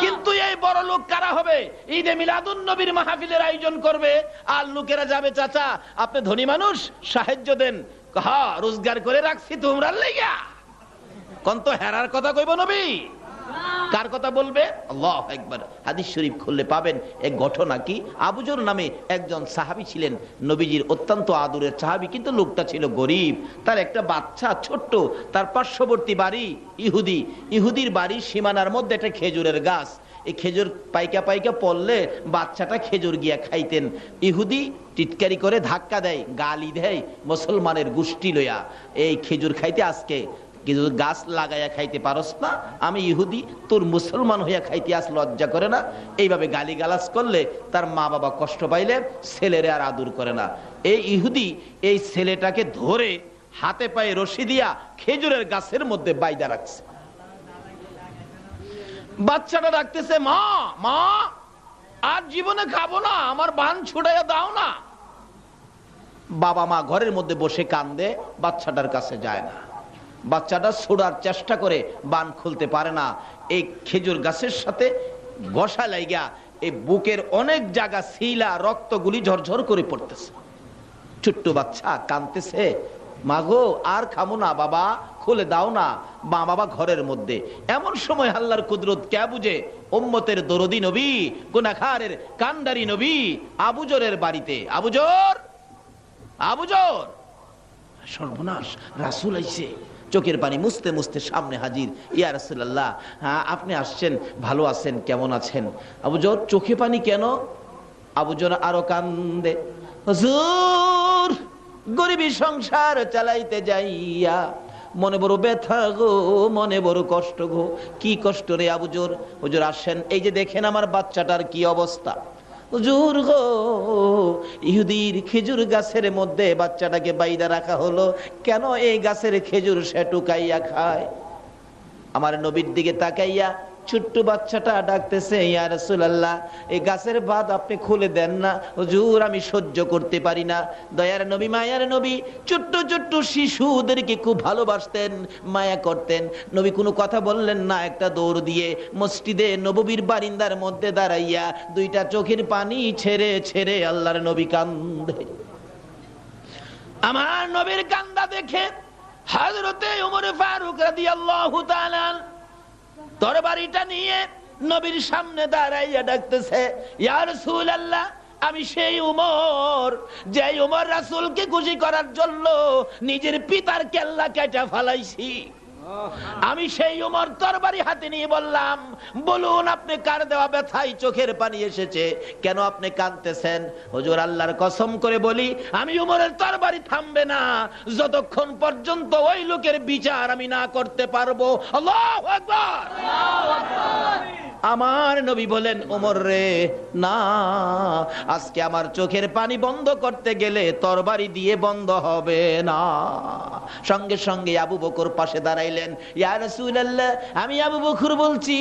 Speaker 1: কিন্তু এই বড় লোক কারা হবে? ঈদে মিলাদুন নবীর মাহফিলের আয়োজন করবে, আর লোকেরা যাবে, চাচা আপনি ধনী মানুষ, সাহায্য দেন। হ্যাঁ, রোজগার করে রাখছি তোমরা লাইগা। কোন তো হেরার কথা কইব নবী? কার কথা বলবে? আল্লাহু আকবার। হাদিস শরীফ খুললে পাবেন এক ঘটনা। কি? আবু যর নামে একজন সাহাবী ছিলেন, নবীজির অত্যন্ত আদরের সাহাবী, কিন্তু লোকটা ছিল গরিব। তার একটা বাচ্চা ছোট্ট, তার পার্শ্ববর্তী বাড়ি ইহুদি, ইহুদির বাড়ির সীমানার মধ্যে একটা খেজুরের গাছ। এই খেজুর পাইকা পাইকা পড়লে বাচ্চাটা খেজুর গিয়া খাইতেন। ইহুদি টিটকারি করে ধাক্কা দেয়, গালি দেয়, মুসলমানের গোষ্ঠী লইয়া এই খেজুর খাইতে আজকে কিন্তু গাছ লাগাইয়া খাইতে পারস না, আমি ইহুদি, তোর মুসলমান হইয়া খাইতে আস লজ্জা করে না? এইভাবে গালি গালাজ করলে তার মা বাবা কষ্ট পাইলে ছেলেরে আর আদর করে না। এই ইহুদি এই ছেলেটাকে ধরে হাতে পায়ে রশি দিয়া খেজুরের গাছের মধ্যে বাইদা রাখছে। বাচ্চাটা ডাকতেছে, মা মা আর জীবনে খাবো না, আমার বান ছুড়াইয়া দাও না। বাবা মা ঘরের মধ্যে বসে কান্দে, বাচ্চাটার কাছে যায় না। বাচ্চাটা ছোড়ার চেষ্টা করে, বান খুলতে পারে না। এই খেজুর গাছের সাথে ঘষা লাইগা এই বুকের অনেক জায়গা শিলা রক্তগুলি ঝরঝর করে পড়তেছে। ছোট্ট বাচ্চা কাঁদতেছে, মাগো আর খামো না, বাবা খুলে দাও না। মা বাবা ঘরের মধ্যে। এমন সময় আল্লাহর কুদরত কে বুঝে? উম্মতের দরদি নবী, গুনাহগারের কান্ডারি নবী আবু যরের বাড়িতে। আবু যর, আবু যর, সর্বনাশ, রাসূল আইছে। চোখের পানি মুছতে মুছতে সামনে হাজির। ইয়া রাসূলুল্লাহ, হ্যাঁ আপনি আসছেন, ভালো আছেন, কেমন আছেন? আবু যর চোখে পানি কেন? আবু যর আরো কান্দে, হুজুর গরিবী সংসার চালাইতে যাইয়া মনে বড় ব্যথা গো, মনে বড় কষ্ট গো। কি কষ্ট রে আবু যর? হুজুর আসেন, এই যে দেখেন আমার বাচ্চাটার কি অবস্থা। হুজুর গো, ইহুদির খেজুর গাছের মধ্যে বাচ্চাটাকে বাইদা রাখা হলো, কেন এই গাছের খেজুর সে টুকাইয়া খায়। আমার নবীর দিকে তাকাইয়া ছোট্ট বাচ্চাটা ডাকতেছে, ইয়া রাসূলুল্লাহ এই গাছের বাদ আপনি খুলে দেন না, হুজুর আমি সহ্য করতে পারি না। দয়ার নবী, মায়ার নবী ছোট্ট ছোট্ট শিশুদেরকে খুব ভালোবাসতেন, মায়া করতেন। নবী কোনো কথা বললেন না, একটা দৌড় দিয়ে মসজিদে নববীর বারিন্দার মধ্যে দাঁড়াইয়া দুইটা চোখের পানি ছেড়ে ছেড়ে আল্লাহর নবী কান্দে। আমার নবীর কান্দা দেখে হযরতে ওমর ফারুক রাদিয়াল্লাহু তাআলা তরবারিটা নিয়ে নবীর সামনে দাঁড়াইয়া ডাকতেছে, ইয়া রাসূলুল্লাহ আমি সেই উমর, যে উমর রাসূলকে খুশি করার জন্য নিজের পিতার কেল্লা কেটে ফেলাইছি। আমি সেই উমর তরবারি হাতে নিয়ে বললাম, বলুন আপনি কার দেওয়া ব্যথায় চোখের পানি এসেছে, কেন আপনি কাঁদতেছেন? হুজুর আল্লাহর কসম করে বলি, আমি উমরের তরবারি থামবে না যতক্ষণ পর্যন্ত ওই লোকের বিচার আমি না করতে পারবো। আল্লাহু আকবার। আমার নবী বলেন, ওমর রে না, আজকে আমার চোখের পানি বন্ধ করতে গেলে তরবারি দিয়ে বন্ধ হবে না। সঙ্গে সঙ্গে আবু বকর পাশে দাঁড়াইলেন। ইয়া রাসূলুল্লাহ, আমি আবু বকর বলছি,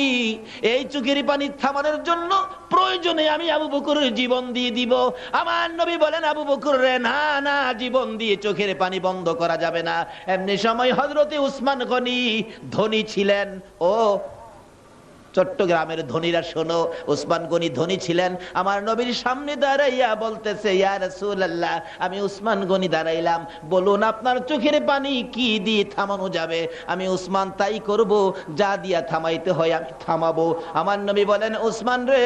Speaker 1: এই চোখের পানি থামানোর জন্য প্রয়োজনে আমি আবু বকরের জীবন দিয়ে দিব। আমার নবী বলেন, আবু বকর রে না না, জীবন দিয়ে চোখের পানি বন্ধ করা যাবে না। এমনি সময় হযরতে উসমান গনি ধনী ছিলেন। ও চট্টগ্রামের ধনীরা শোনো, উসমান গনি ধনী ছিলেন। আমার নবীর সামনে দাঁড়াইয়া বলতেছে, ইয়া রাসূলুল্লাহ, আমি উসমান গনি দাঁড়াইলাম, বলুন আপনার চোখের পানি কি দিয়ে থামানো যাবে? আমি উসমান তাই করব, যা দিয়া থামাইতে হয় আমি থামাবো। আমার নবী বলেন, উসমান রে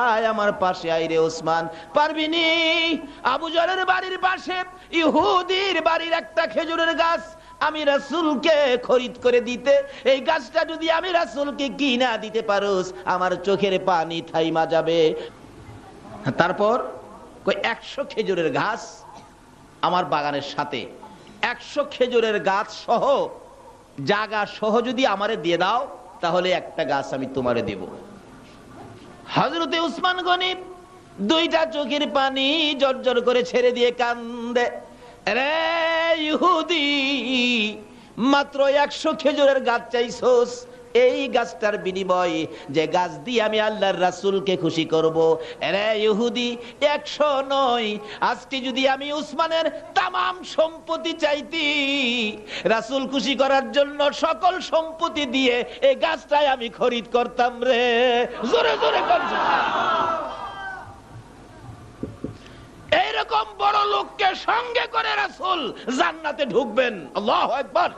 Speaker 1: আয় আমার পাশে, আয় রে উসমান। পারবিনি? আবু জরের বাড়ির পাশে ইহুদির বাড়ির একটা খেজুরের গাছ আমি রাসূলকে খরিদ করে দিতে, এই গাছটা যদি আমি রাসূলকে কিনা দিতে পারোস, আমার চোখের পানি থাইমা যাবে। তারপর 100 খেজুরের গাছ আমার বাগানের সাথে, 100 খেজুরের গাছ সহ জায়গা সহ যদি আমারে দিয়ে দাও, তাহলে একটা গাছ আমি তোমারে দেব। হযরতে উসমান গনি 2টা চোখের পানি জর্জর করে ছেড়ে দিয়ে কান্দে। রে ইহুদি, মাত্র 100 খেজুরের গাছ চাইছোস, এই গাছটার বিনিময়ে যে গাছ দিয়ে আমি আল্লাহর রাসূলকে খুশি করব। রে ইহুদি, 100 নয়, আজকে যদি আমি উসমানের তামাম সম্পত্তি চাইতি, রাসূল খুশি করার জন্য সকল সম্পত্তি দিয়ে এই গাছটাই আমি খরিদ করতাম রে। জোরে জোরে কর। এইরকম বড় লোককে সঙ্গে করে রাসূল জান্নাতে ঢুকবেন। আল্লাহু আকবার।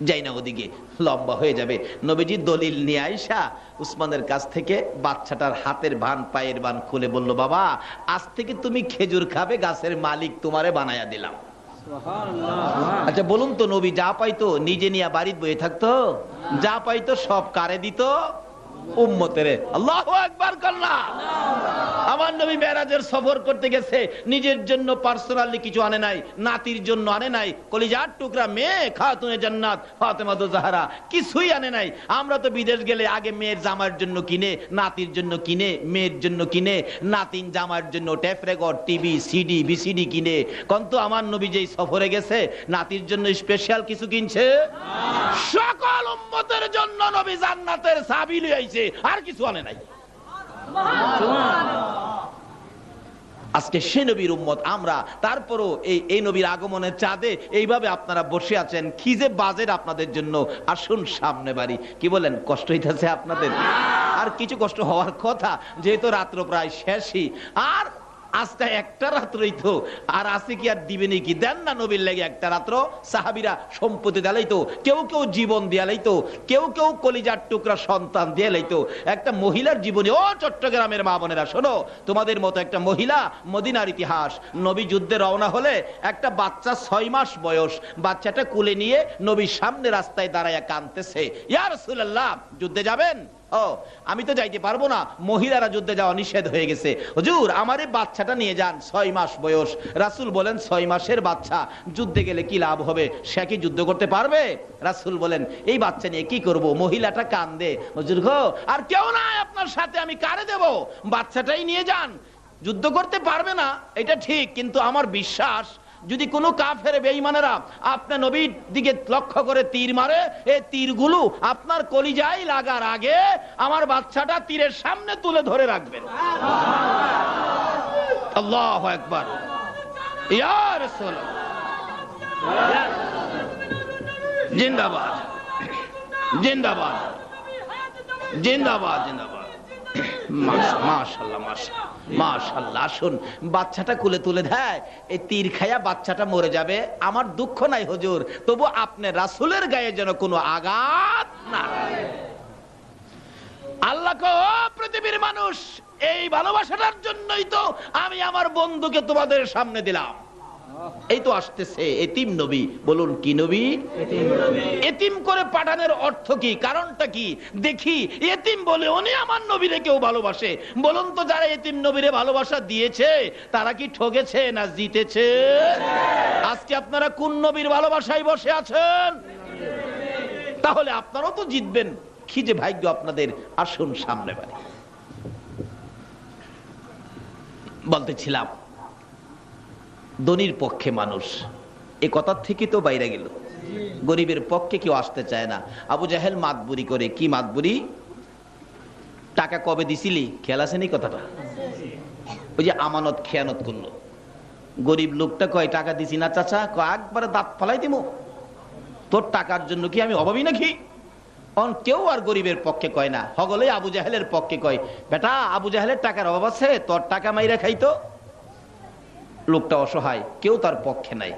Speaker 1: যাই না, ওদিকে লম্বা হয়ে যাবে। নবীজি দলিল নিয়ে আইসা উসমানের কাছ থেকে বাচ্চাটার হাতের বান পায়ের বান খুলে বলল, বাবা আজ থেকে তুমি খেজুর খাবে, গাছের মালিক তোমারে বানায়া দিলাম। আচ্ছা বলুন তো, নবী যা পাইতো নিজে নিয়ে বাড়িতে বয়ে থাকতো? যা পাইতো সব কারে দিত? উম্মতের। আল্লাহু আকবার কল্লা। আমার নবী মেরাজের সফর করতে গেছে, নিজের জন্য পার্সোনালি কিছু আনে নাই, নাতির জন্য আনে নাই, কলিজার টুকরা মেয়ে খাতুনে জান্নাত ফাতেমা তো জাহরা কিছুই আনে নাই। আমরা তো বিদেশ গেলে আগে মেয়ের জামার জন্য কিনে, নাতির জন্য কিনে, মেয়ের জন্য কিনে, নাতিন জামার জন্য tape record, TV, CD, VCD কিনে। কিন্তু আমার নবী যেই সফরে গেছে, নাতির জন্য স্পেশাল কিছু কিনছে? সকল উম্মতের জন্য নবী জান্নাতের চাবি লইয়া আইছে, আর কিছু আনে নাই। আজকে সে নবীর উম্মত আমরা, তারপরও এই নবীর আগমনের চাঁদে এইভাবে আপনারা বসে আছেন, কি যে বাজেট আপনাদের জন্য। আসুন সামনে বাড়ি। কি বলেন, কষ্ট হইতেছে আপনাদের? আর কিছু কষ্ট হওয়ার কথা, যেহেতু রাত্র প্রায় শেষই, আর আজকে একটা রাত্রই তো, আর আছে কি আর দিবেন কি? দেন না নবীর লেগে একটা রাত্র। সাহাবীরা সম্পত্তি দিয়ালাইতো, কেউ কেউ জীবন দিয়ালাইতো, কেউ কেউ কলিজার টুকরা সন্তান দিয়ালাইতো। একটা মহিলার জীবনে, ও চট্টগ্রামের মা বোনেরা শোনো, তোমাদের মতো একটা মহিলা, মদিনার ইতিহাস, নবী যুদ্ধে রওনা হলে একটা বাচ্চা 6 মাস বয়স, বাচ্চাটা কুলে নিয়ে নবীর সামনে রাস্তায় দাঁড়ায়া কাঁদতেছে, ইয়া রাসূলুল্লাহ যুদ্ধে যাবেন? ও আমি তো যাইতে পারবো না, মহিলারা যুদ্ধে যাওয়া নিষেধ হয়ে গেছে, হুজুর আমার এই বাচ্চাটা নিয়ে যান, 6 মাস বয়স। রাসূল বলেন, 6 মাসের বাচ্চা যুদ্ধে গেলে কি লাভ হবে? সে কি যুদ্ধ করতে পারবে? রাসূল বলেন, এই বাচ্চা নিয়ে কি করব? মহিলাটা কান্দে, হুজুর গো আর কেউ নাই আপনার সাথে, আমি কারে দেব? বাচ্চাটাই নিয়ে যান। যুদ্ধ করতে পারবে না এটা ঠিক, কিন্তু আমার বিশ্বাস যদি কোনো কাফের বেঈমানেরা আপনার নবীর দিকে লক্ষ্য করে তীর মারে, এই তীরগুলো আপনার কলিজায় লাগার আগে আমার বাচ্চাটা তীরের সামনে তুলে ধরে রাখবেন। আল্লাহু আকবার। ইয়া রাসূলুল্লাহ জিন্দাবাদ, জিন্দাবাদ, জিন্দাবাদ, জিন্দাবাদ। মাশাআল্লাহ, মাশাআল্লাহ। আসুন, বাচ্চাটা কুলে তুলে দেয়, এই তীর খায়া বাচ্চাটা মরে যাবে, আমার দুঃখ নাই হুজুর, তবু আপনি রাসূলের গায়ে যেন কোনো আঘাত না। আল্লাহ কো, পৃথিবীর মানুষ, এই ভালোবাসাটার জন্যই তো আমি আমার বন্ধুকে তোমাদের সামনে দিলাম। এই তো আসতেছে এতিম নবী। বলুন কি নবী? এতিম করে পাঠানোর অর্থ কি, কারণটা কি? দেখি এতিম বলে উনি আমার নবীরে কেউ ভালোবাসে? বলুন তো, যারা এতিম নবীরে ভালোবাসা দিয়েছে তারা কি ঠকেছে না জিতেছে? আজকে আপনারা কোন নবীর ভালোবাসায় বসে আছেন? তাহলে আপনারাও তো জিতবেন। কি যে ভাগ্য আপনাদের। আসুন সামনে বাড়ি। বলতেছিলাম ধনীর পক্ষে মানুষ, এ কথার থেকে তো বাইরে গেল। গরিবের পক্ষে কেউ আসতে চায় না। আবু জাহেল মাতবুরি করে। কি মাতবুরি? টাকা কবে দিছিলি, খেয়াল আছে নি কথাটা? ওই যে আমানত খেয়ানত করলো। গরিব লোকটা কয় টাকা দিছি না চাচা, কয় একবারে দাঁত ফালাই দিমু, তোর টাকার জন্য কি আমি অভাবী নাকি? কেউ আর গরিবের পক্ষে কয় না, হগলে আবু জাহেলের পক্ষে কয়, বেটা আবু জাহেলের টাকার অভাব আছে, তোর টাকা মাইরা খাইতো। লোকটা অসহায়, কেউ তার পক্ষে নাই।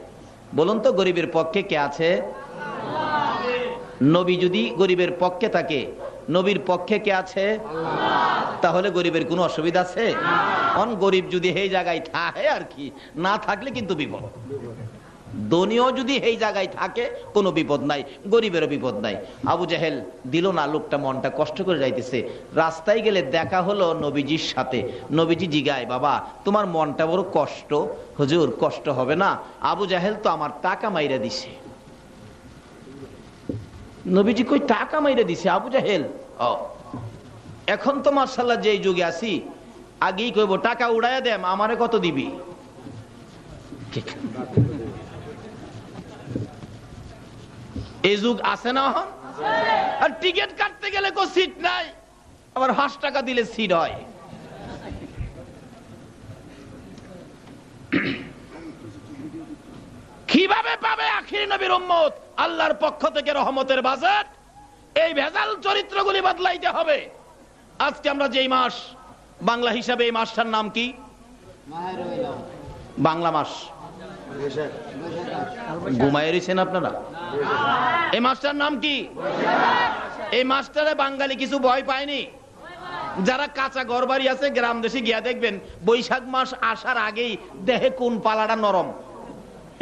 Speaker 1: বলুন তো গরিবের পক্ষে কে আছে? নবী যদি গরিবের পক্ষে থাকে, নবীর পক্ষে কে আছে? তাহলে গরিবের কোনো অসুবিধা আছে? গরিব যদি এই জায়গায় থাকে আর কি, না থাকলে কিন্তু বিপদ। ধনীও যদি এই জায়গায় থাকে কোনো বিপদ নাই, গরিবেরও বিপদ নাই। আবু জাহেল দিল না। লোকটা মনটা কষ্ট করে যাইতেছে। রাস্তায় গেলে দেখা হলো নবীজির সাথে। নবীজি জিগায়, বাবা তোমার মনটা বড় কষ্ট। হুজুর কষ্ট হবে না, আবু জাহেল তো আমার টাকা মাইরা দিছে। নবীজি কই টাকা মাইরা দিছে আবু জাহেল? এখন তো মাশাআল্লাহ যেই যুগে আছি, আগেই কইব টাকা উড়াইয়া দেম, আমারে কত দিবি? এই যুগ আছে না? আর টিকিট কাটতে গেলে কো সিট নাই, আবার 5 টাকা দিলে সিট হয়। কিভাবে পাবে আখির নবীর উম্মত আল্লাহর পক্ষ থেকে রহমতের বাজেট? এই ভেজাল চরিত্রগুলি বদলাইতে হবে। আজকে আমরা যেই মাস বাংলা হিসাবে, এই মাসটার নাম কি? বাংলা মাস ঘুমায় রয়েছেন আপনারা? এই মাসটার নাম কি? এই মাসটারে বাঙালি কিছু ভয় পায়নি। যারা কাঁচা ঘর বাড়ি আছে গ্রাম দেশে গিয়া দেখবেন, বৈশাখ মাস আসার আগেই দেহে কোন পালাটা নরম,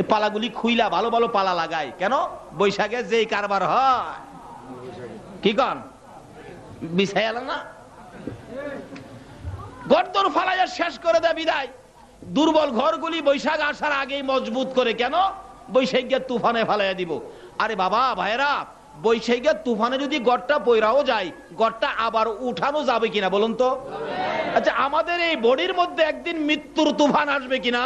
Speaker 1: এই পালাগুলি খুইলা ভালো ভালো পালা লাগায়। কেন? বৈশাখে যেই কারবার হয়, কি কন বিছাইলা না, গর্দর ফালাইয়া শেষ করে দেয় বিদায়। দুর্বল ঘরগুলি বৈশাখ আসার আগেই মজবুত করে। কেন? বৈশাখের তুফানে ফালাইয়া দিব। আরে বাবা ভাইরা, বৈশাখের তুফানে যদি গড়টা পয়রাও যায়, গড়টা আবার উঠানো যাবে কিনা বলুন তো? আচ্ছা, আমাদের এই বডির মধ্যে একদিন মৃত্যুর তুফান আসবে কিনা?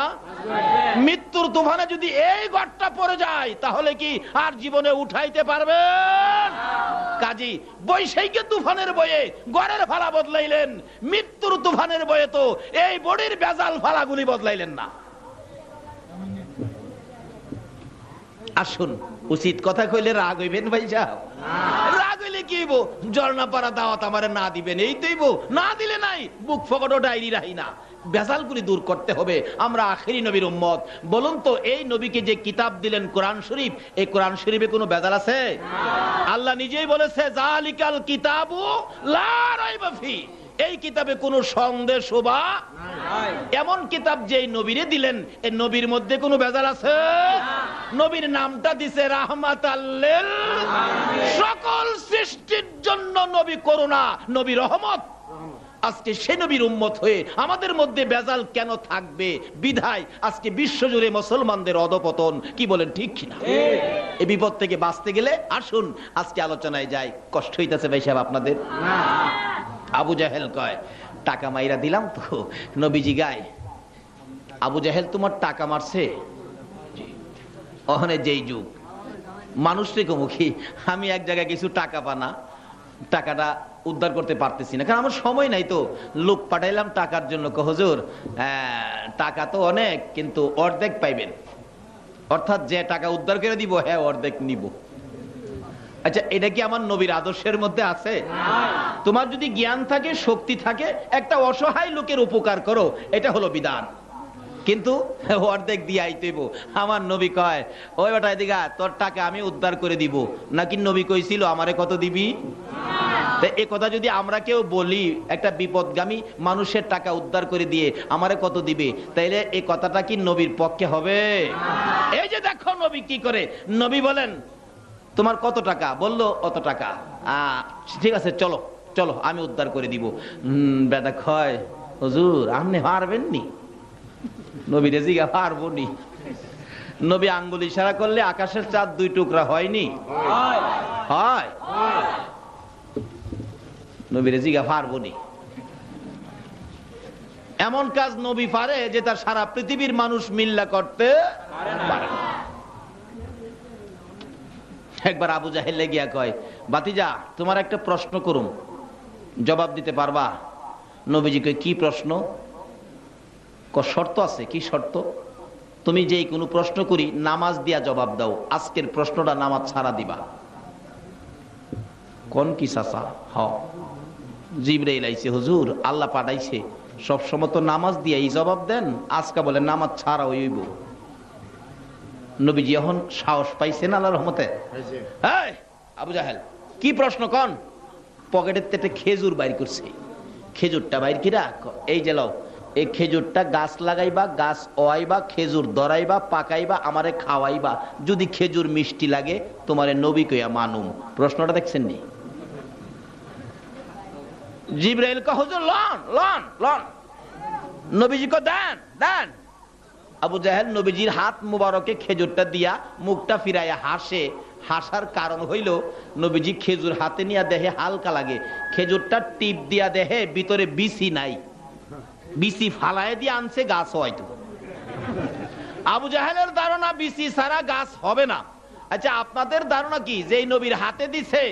Speaker 1: মৃত্যুর তুফানে যদি এই গড়টা পড়ে যায়, তাহলে কি আর জীবনে উঠাইতে পারবেন? কাজী বৈশাখের তুফানের বয়ে গড়ের ফালা বদলাইলেন, মৃত্যুর তুফানের বয়ে তো এই বডির বেজাল ফালাগুলি বদলাইলেন না। আসুন, উচিত কথা কইলে রাগ হইবেন ভাই সাহেব? রাগ হইলে কি হইব? জর্নাপাড়া দাওয়াত আমারে না দিবেন এই তৈব, না দিলে নাই, বুক ফকটো ডায়েরি রাখি না। বেজালগুলি দূর করতে হবে। আমরা আখিরি নবীর উম্মত। বলুন তো, এই নবীকে যে কিতাব দিলেন কোরআন শরীফ, এই কোরআন শরীফে কোনো বেজাল আছে? আল্লাহ নিজেই বলেছে, জালিকাল কিতাবু লা রাইবা ফি, এই কিতাবে কোনো সন্দেহ শোভা নাই। এমন কিতাব যেই নবীরে দিলেন, এই নবীর মধ্যে কোনো বেজাল আছে? নবীর নামটা দিছে রাহমাতাল লিল আলামিন, সকল সৃষ্টির জন্য নবী করুণা, নবী রহমত। আজকে সে নবীর উম্মত হয়ে আমাদের মধ্যে বেজাল কেন থাকবে? বিধায় আজকে বিশ্বজুড়ে মুসলমানদের অধপতন। কি বলেন, ঠিক কিনা? এই বিপদ থেকে বাঁচতে গেলে আসুন আজকে আলোচনায় যাই। কষ্ট হইতাছে ভাই সাহেব আপনাদের? আবু জাহেল কয়, টাকা মাইরা দিলাম তো। নবীজি গায়, আবু জাহেল তোমার টাকা মারছে? ওখানে যেই যুগ, মানুষকে মুখী, আমি এক জায়গায় কিছু টাকা পানা, টাকাটা উদ্ধার করতে পারতেছি না, কারণ আমার সময় নাই। তো লোক পাঠাইলাম টাকার জন্য। হুজুর টাকা তো অনেক, কিন্তু অর্ধেক পাইবেন, অর্থাৎ যে টাকা উদ্ধার করে দিব, হ্যাঁ অর্ধেক নিব। আচ্ছা, এটা কি আমার নবীর আদর্শের মধ্যে আছে? তোমার যদি জ্ঞান থাকে, শক্তি থাকে, একটা অসহায় লোকের উপকার করো, এটা হলো বিধান। কিন্তু অর্ধেক দিয়ে আইতেইব। আমার নবী কয়, ওই বেটা এদিকে তোর টাকা আমি উদ্ধার করে দিব। নাকি নবী কইছিল আমারে কত দিবি? এ কথা যদি আমরা কেউ বলি, একটা বিপদগামী মানুষের টাকা উদ্ধার করে দিয়ে আমারে কত দিবে, তাইলে এই কথাটা কি নবীর পক্ষে হবে? এই যে দেখো নবী কি করে। নবী বলেন, তোমার কত টাকা? বললো অত টাকা। ঠিক আছে, চলো চলো, আমি উদ্ধার করে দিব। বেটা কয়, হুজুর আপনি পারবেন নি? নবী রেজিগা, পারবো নি? নবী আঙ্গুল ইশারা করলে আকাশের চাঁদ 2 টুকরা হয়নি? হয়। নবীর জিগা পারবনি। এমন কাজ নবী পারে যে তার সারা পৃথিবীর মানুষ মিল্লা করতে পারে না। একবার আবু জাহেল গিয়া কয়, বাতিজা তোমার একটা প্রশ্ন করুম, জবাব দিতে পারবা? নবীজি কয়, কি প্রশ্ন? শর্ত আছে। কি শর্ত? তুমি যেই কোনো প্রশ্ন করি নামাজ দিয়া জবাব দাও, আজকের প্রশ্নটা নামাজ ছাড়া দিবা। কোন কি চাচা? হ, জিবরাইল আইছে হুজুর, আল্লাহ পাঠাইছে, সবসময় তো নামাজ দিয়ে এই জবাব দেন, আজকে বলে নামাজ ছাড়া হইব। নবীজি এখন সাহস পাইছেন আল্লাহর রহমতে। এই আবু জাহেল, কি প্রশ্ন কন? পকেটের থেকে খেজুর বাইর করছে। খেজুরটা বাইর কিরা? এই যে লও, এই খেজুরটা গাছ লাগাইবা, গাছ ওয়াইবা, খেজুর ধরাইবা, পাকাইবা, আমারে খাওয়াইবা, যদি খেজুর মিষ্টি লাগে তোমারে নবী কইয়া মানুম। প্রশ্নটা দেখছেন নি? জিবরাইল কয়, হুজুর লন লন লন। নবীজি কয়, দেন দেন। আবু জাহেল নবীজির হাত মুবারকে খেজুরটা দিয়া মুখটা ফিরাইয়া হাসে। হাসার কারণ হইল নবীজি খেজুর হাতে নিয়ে দেহে হালকা লাগে, খেজুরটা টিপ দিয়া দেহে ভিতরে বিসি নাই, বিসি ফালায় দিয়ে আনছে গাছ হয়তো। আবু জাহেলের ধারণা বিসি ছাড়া গাছ হবে না। আচ্ছা, আপনাদের ধারণা কি যে এই নবীর হাতে দিছে,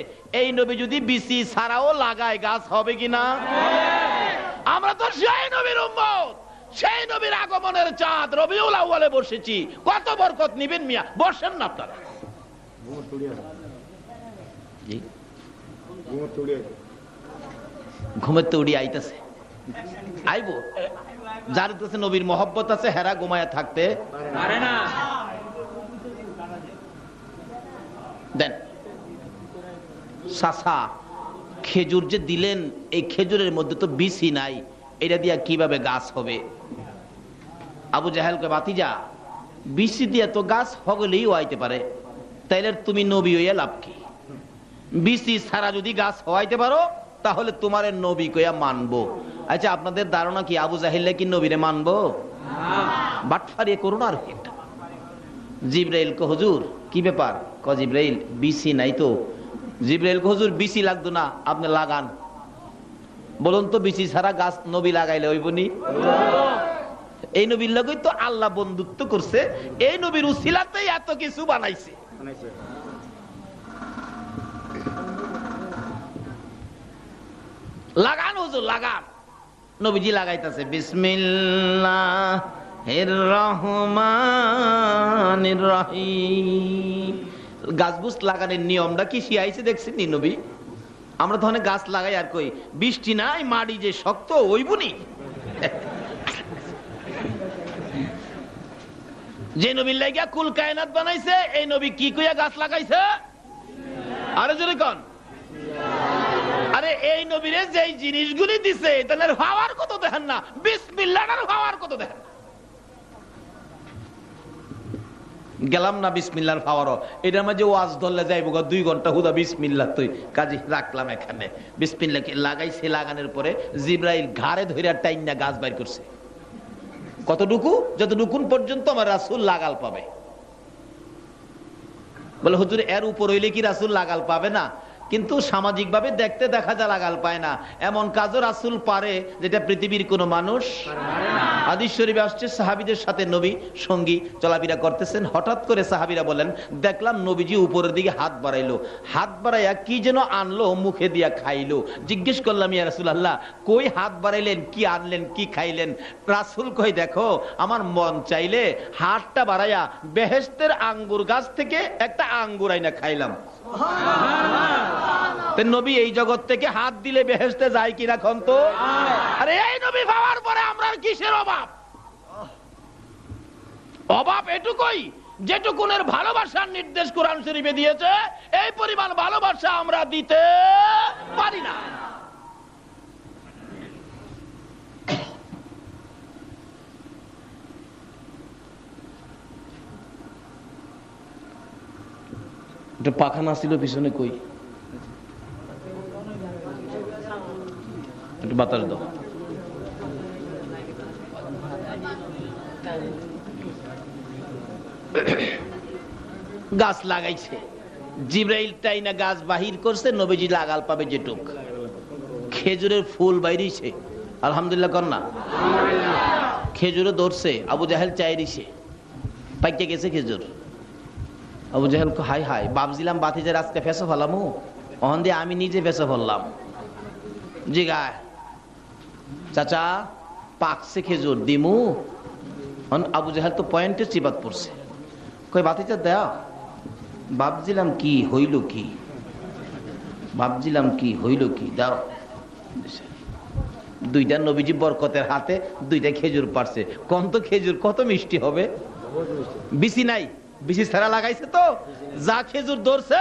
Speaker 1: এই নবী যদি বিসি ছাড়াও লাগায় গাছ হবে কিনা? আমরা তো সেই নবীর উম্মত, সেই নবীর আগমনের চাঁদ রবিউল আউয়ালে বসেছি। কত বরকত নিবেন মিয়া, বসেন না আপনারা। ঘুমের তো উড়ি আইতেছে, আইবো। যার কাছে নবীর মহব্বত আছে হেরা ঘুমায়া থাকতে পারে না। দেন চাচা, খেজুর যে দিলেন, এই খেজুরের মধ্যে তো বিসি নাই, এটা দিয়া কিভাবে গাছ হবে? আবু জাহেলকে, বাতিজা বিসি দিয়া তো গাছ হগলেই হইতে পারে, তাইলে তুমি নবী হইয়া লাভ কি? বিসি ছাড়া যদি গাছ হওয়াইতে পারো তাহলে তোমার নবী কইয়া মানবো। আচ্ছা, আপনাদের ধারণা কি আবু জাহেল কি নবীরে মানবো? বাটফারি করুন। আর জিবরাইল কো, হুজুর কি ব্যাপার? ক জিবরাইল, বিসি নাই তো। জিবরাইল কো, হুজুর বিসি লাগতো না, আপনি লাগান। বলুন তো, বিসি ছাড়া গাছ নবী লাগাইলে হইবনি? এই নবীর লগেই তো আল্লাহ বন্ধুত্ব করছে, এই নবীর উসিলাতেই এত কিছু বানাইছে। লাগান হুজুর লাগান। নবীজি লাগাইতেছে, বিসমিল্লাহির রহমানির রহিম। গাছ বুছ লাগানোর নিয়মটা কি শিখাইছে দেখছেন নি নবী? আমরা তো অনেক গাছ লাগাই আর কই বৃষ্টি নাই, মাটি যে শক্ত ওইবুনি। যে নবীর লাগিয়া কুল কায়নাত বানাইছে, এই নবী কি কইয়া গাছ লাগাইছে? আরে জোরে কোন। আরে এই নবীরে যেই জিনিসগুলি দিছে তাদের পাওয়ার কত দেখেন না, বিসমিল্লাহর পাওয়ার কত দেখেন। গেলাম না বিসমিল্লাহর পাওয়ারও, এটার মাঝে ওয়াজ ধরলে যাইবো 2 ঘন্টা হুদা বিসমিল্লাহ তুই কাজে রাখলাম এখানে। বিসমিল্লাহকে লাগাইছে, লাগানোর পরে জিবরাইল ঘাড়ে ধইরা টাইনা গাছ বাইর করছে। কতটুকু? যতটুকুন পর্যন্ত আমার রাসূল লাগাল পাবে। বলে হুজুর এর উপর হইলে কি রাসূল লাগাল পাবে না? কিন্তু সামাজিক ভাবে দেখতে দেখা যায় লাগাল পায় না, এমন কাজও রাসূল পারে যেটা পৃথিবীর কোন মানুষ পারে না। হাদিস শরীফে আসছে, সাহাবীদের সাথে নবী সঙ্গী চলাফেরা করতেছেন, হঠাৎ করে সাহাবীরা বলেন, দেখলাম নবীজি উপরের দিকে হাত বাড়াইলো, হাত বাড়াইয়া কি যেন আনলো, মুখে দিয়া খাইলো। জিজ্ঞেস করলাম, ইয়া রাসূলুল্লাহ কই হাত বাড়াইলেন, কি আনলেন, কি খাইলেন? রাসূল কই, দেখো আমার মন চাইলে হাতটা বাড়াইয়া বেহেশতের আঙ্গুর গাছ থেকে একটা আঙ্গুর আইনা খাইলাম। নবী এই জগৎ থেকে হাত দিলে বেহেশতে যায় কি রাখন তো? আরে এই নবী পাওয়ার পরে আমরা কিসের অভাব? অভাব এটুকুই, যেটুকুনের ভালোবাসার নির্দেশ কোরআন শরীফে দিয়েছে, এই পরিমাণ ভালোবাসা আমরা দিতে পারি না। এটা পাখানা ছিল পিছনে, কই একটু বাতাস দাও। গাছ লাগাইছে, জিব্রাইল টাইনা গাছ বাহির করছে, নবীজি লাগাল পাবে যেটুক। খেজুরের ফুল বাইরেছে, আলহামদুলিল্লাহ কর না। খেজুরে ধরছে, আবু জাহেল চাইরিছে, পাইকে গেছে খেজুর। আবু জাহেল হাই হাই ভাবছিলাম বাতিজার আজকে ফেসে ফেলামু, অহন দিয়ে আমি নিজে ফেসে ফেললাম। জি গায় চাচা পাকছে খেজুর দিমু। আবু জাহেল তো পয়েন্টে চিবাত পড়ছে, কই বাতিজা দেয়া। ভাবছিলাম কি হইল কি, ভাবছিলাম কি হইল কি, দাও। দুইটা নবীজি বরকতের হাতে দুইটা খেজুর পারছে। কোন তো খেজুর কত মিষ্টি হবে, বিসি নাই, বিসি ছাড়া লাগাইছে তো, যা খেজুর ধরছে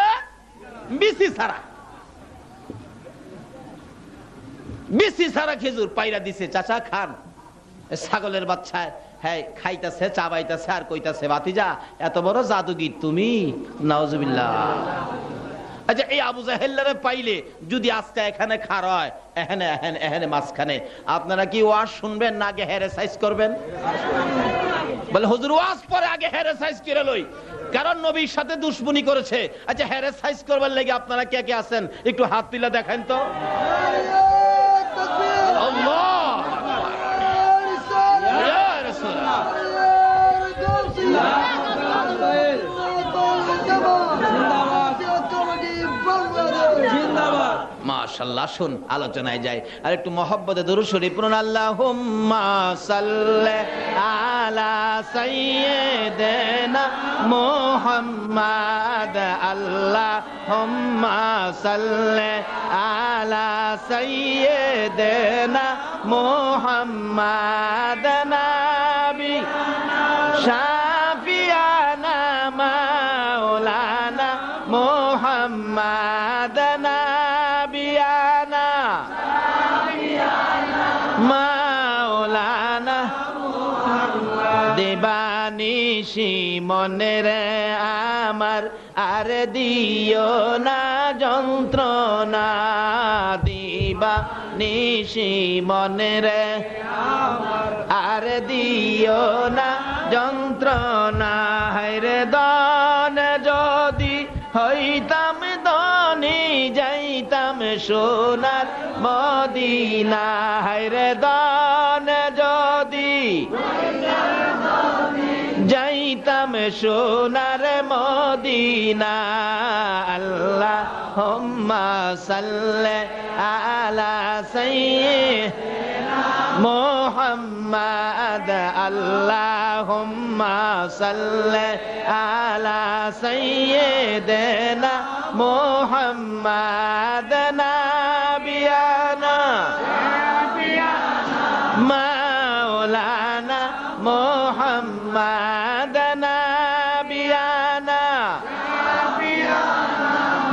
Speaker 1: বিসি ছাড়া, বিসি ছাড়া খেজুর পাইরা দিছে। চাচা খান। ছাগলের বাচ্চা হ্যাঁ খাইতাছে, চাবাইতাছে আর কইতাছে ভাতিজা এত বড় জাদুগির তুমি, নাউজুবিল্লাহ। আচ্ছা এই আবু জাহেলরে পাইলে যদি আজকে এখানে খার হয়, এখানে এখানে এখানে মাঝখানে, আপনারা কি ওয়াজ শুনবেন না আগে হেরে সাইজ করবেন? বলে হুজুর ওয়াজ পরে আগে হেরে সাইজ করে লই, কারণ নবীর সাথে দুশমনি করেছে। আচ্ছা হেরে সাইজ করবার লেগে আপনারা কে কে আছেন একটু হাত তুলে দেখেন তো। মাশাআল্লাহ। শুন আলোচনায় যাই, আর একটু মহব্বতে দরুদ শরীফ পড়ুন। আল্লাহুম্মা সাল্লি আলা সাইয়্যিদিনা মুহাম্মাদ, আল্লাহুম্মা সাল্লি আলা সাইয়্যিদিনা মুহাম্মাদ, নাবি শাফিয়ানা মাওলানা মুহাম্মাদ, নাবিয়ানা মাওলানা। দেবানিশি মনের আমার আর দিও না যন্ত্রণা, দিবানিশি মনের আর দিও না যন্ত্রণা। হায়রে দান যদি হইতাম ধনী, যাইতাম সোনার মদিনা। হায়রে দান যদি যাইতাম সোনার মদিনা। আল্লাহুম্মা সাল্লি আলা সাইয়্যিদিনা মুহাম্মাদ, আল্লাহুম্মা সাল্লি আলা সাইয়্যিদিনা মুহাম্মাদ, নাবিয়ানা মাওলানা মুহাম্মাদ, নাবিয়ানা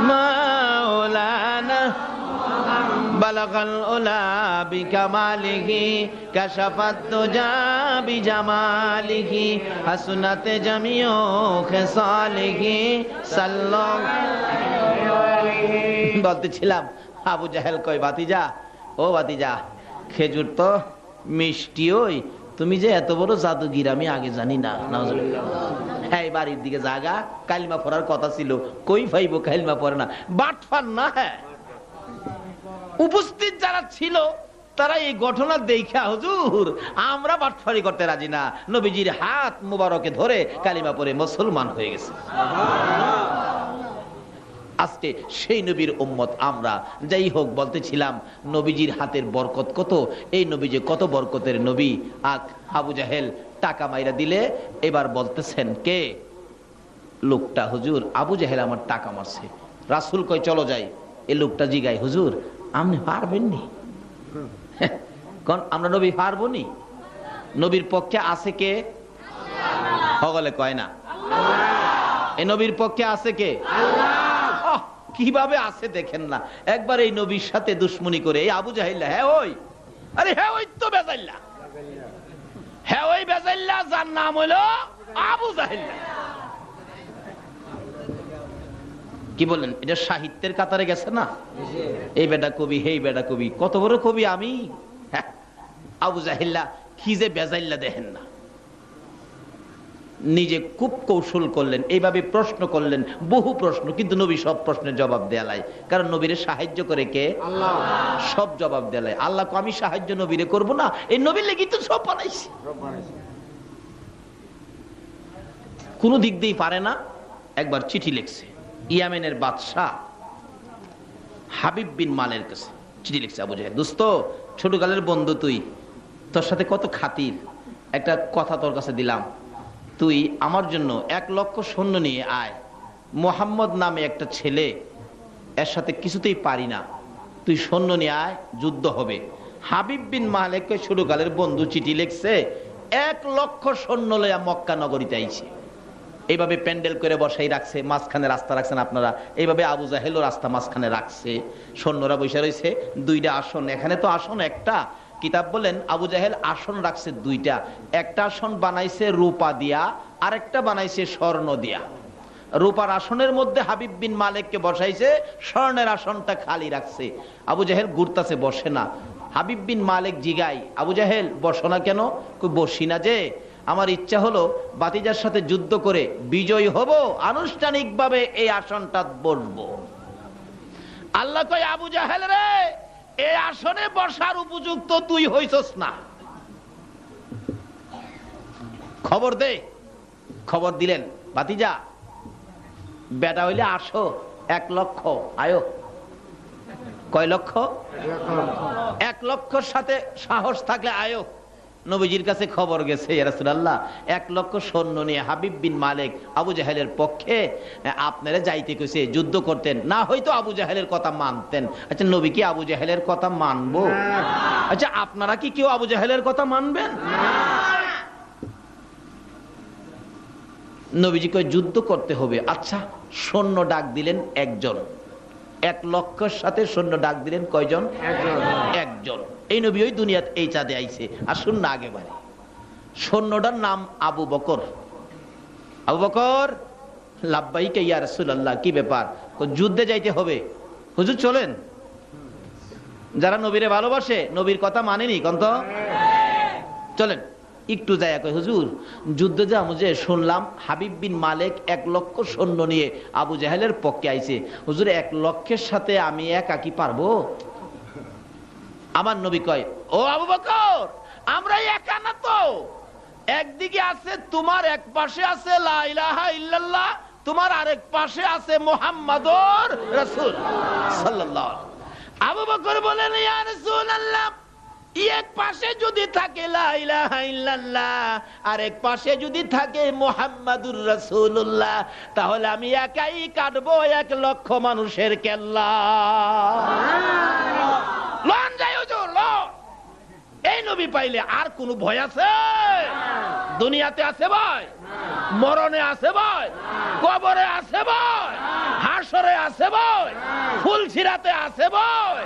Speaker 1: মাওলানা। বালাগাল উলা বিকামালিহি, কাশাফাত দুজা বিজামালিহি, হাসনাত জামিউ খিসালিহি, সাল্লাল্লাহু। বলতেছিলাম আবু জাহেল কয় ভাতিজা, ও ভাতিজা খেজুর তো মিষ্টি, ওই তুমি যে এত বড় জাদুগির আমি আগে জানি না। নাউজুবিল্লাহ। হ্যাঁ বাড়ির দিকে জাগা, কালিমা পড়ার কথা ছিল, কই ভাইবো কালিমা পড়ে না, বাটফার না। হ্যাঁ উপস্থিত যারা ছিল তারা এই ঘটনা দেখা হুজুর আমরা বাটফারি করতে রাজি না, নবীজির হাত মুবারকে ধরে কালিমা পড়ে মুসলমান হয়ে গেছে। আজকে সেই নবীর উম্মত আমরা। যাই হোক বলতেছিলাম নবীজির হাতের বরকত কত, এই নবী যে কত বরকতের নবী। আবু জাহেল টাকা মাইরা দিলে এবার বলতেছেন কে লোকটা, হুজুর আবু জাহেল আমার টাকা মারছে। রাসূল কয় চলো যাই। এই লোকটা জিগায় হুজুর আপনি পারবেননি? কোন আমরা নবী পারবো নি? নবীর পক্ষে আছে কে? সকলে কয় না। এই নবীর পক্ষে আছে কে? কিভাবে আছে দেখেন না। একবার এই নবীর সাথে দুশ্মনী করে এই আবু জাহিল্লা, হ্যাঁ ওই, আরে হ্যাঁ ওই তো বেজাইল্লা, হ্যাঁ ওই বেজাইল্লা যার নাম হলো আবু জাহিল্লা। কি বলেন, এটা সাহিত্যের কাতারে গেছে না? এই বেটা কবি, হেই বেটা কবি, কত বড় কবি আমি। আবু জাহিল্লা কি যে বেজাইল্লা দেখেন না। নিজে খুব কৌশল করলেন, এইভাবে প্রশ্ন করলেন, বহু প্রশ্ন, কিন্তু নবী সব প্রশ্নের জবাব দেয়ালাই। কারণ নবীরে সাহায্য করে কে? আল্লাহ। সব জবাব দেয়ালাই। আল্লাহ আমি সাহায্য নবীরে করব না? এই নবীর লেগে তো সব বানাইছি। কোন দিক দিয়ে পারে না। একবার চিঠি লিখছে ইয়ামেনের বাদশাহ হাবিব বিন মালের কাছে চিঠি লিখছে। আবু জাহেল, দোস্ত, ছোটকালের বন্ধু তুই, তোর সাথে কত খাতির, একটা কথা তোর কাছে দিলাম, তুই আমার জন্য 1 লক্ষ সৈন্য নিয়ে আয়। মোহাম্মদ নামে একটা ছেলে, এর সাথে কিছুতেই পারি না, তুই সৈন্য নিয়ে আয়, যুদ্ধ হবে। হাবিব বিন মালেক ছোটকালের বন্ধু চিঠি লিখছে, 1 লক্ষ সৈন্য লইয়া মক্কা নগরীতে আইছে। এইভাবে প্যান্ডেল করে বসাই রাখছে, মাঝখানে রাস্তা রাখছেন আপনারা, এইভাবে আবু জাহেলও রাস্তা মাঝখানে রাখছে, সৈন্যরা বসে রয়েছে, 2টা আসন। এখানে তো আসন একটা, কিতাব বলেন আবু জাহেল আসন রাখছে 2টা। একটা আসন বানাইছে রূপা দিয়া, আরেকটা বানাইছে স্বর্ণ দিয়া। রূপার আসনের মধ্যে হাবিব বিন মালেককে বসাইছে, স্বর্ণের আসনটা খালি রাখছে। আবু জাহেল ঘুরতাছে, বসে না। হাবিব বিন মালেক জিগাই, আবু জাহেল বসো না কেন? বসি না যে, আমার ইচ্ছা হলো বাতিজার সাথে যুদ্ধ করে বিজয় হব, আনুষ্ঠানিকভাবে এই আসনটা বসবো। আল্লাহ কয়, আবু জাহেল রে, এই আসনে বসার উপযুক্ত তুই হইছস না, খবর দে। খবর দিলেন, বাতিজা বেটা হইলে আসো, 1 লক্ষ আয়ো। কয় লক্ষ? 1 লক্ষর সাথে সাহস থাকলে আয়ো। নবীজির কাছে খবর গেছে, ইয়া রাসূলুল্লাহ, 1 লক্ষ সৈন্য নিয়ে হাবিব বিন মালেক আবু জাহেলের পক্ষে আপনারা যাইতে কইছে, যুদ্ধ করতেন, না হয়তো আবু জাহেলের কথা মানতেন। আচ্ছা, নবী কি আবু জাহেলের কথা মানবো? আচ্ছা, আপনারা কি কেউ আবু জাহেলের কথা মানবেন? নবীজি কয় যুদ্ধ করতে হবে। আচ্ছা, সৈন্য ডাক দিলেন 1 জন। 1 লক্ষের সাথে সৈন্য ডাক দিলেন কয়জন? 1 জন। এই নবী ওই দুনিয়াতে এই চাঁদে আইছে। আসুন না আগে বাড়ি। সৈন্যটার নাম আবু বকর। আবু বকর, লাব্বাইকা ইয়া রাসূলুল্লাহ, কি ব্যাপার? যুদ্ধে যাইতে হবে। হুজুর চলেন। যারা নবীরে ভালোবাসে, নবীর কথা মানেনি কোন তো, চলেন একটু যায়। কয় হুজুর, যুদ্ধে যাবো যে, শুনলাম হাবিব বিন মালেক 1 লক্ষ সৈন্য নিয়ে আবু জাহেলের পক্ষে আইছে। হুজুর, 1 লক্ষের সাথে আমি একা কি পারবো? আমার নবী কয়, ও আবু বকর, আমরা একা না তো। একদিকে আছে তোমার, এক পাশে আছে লা ইলাহা ইল্লাল্লাহ, তোমার আরেক পাশে আছে মুহাম্মাদুর রাসূল সাল্লাল্লাহু আলাইহি ওয়াসাল্লাম। আবু বকর বলেন, ইয়া রাসূলুল্লাহ, এক পাশে যদি থাকে লা ইলাহা ইল্লাল্লাহ, আরেক পাশে যদি থাকে মুহাম্মাদুর রাসূলুল্লাহ, তাহলে আমি একাই কাটবো 1 লক্ষ মানুষের কেল্লা। লন যাই হুজুর, লন। এই নবী পাইলে আর কোন ভয় আছে? দুনিয়াতে আছে ভয়? মরণে আছে ভয়? কবরে আছে ভয়? হাসরে আছে ভয়? ফুলসিরাতে আছে ভয়?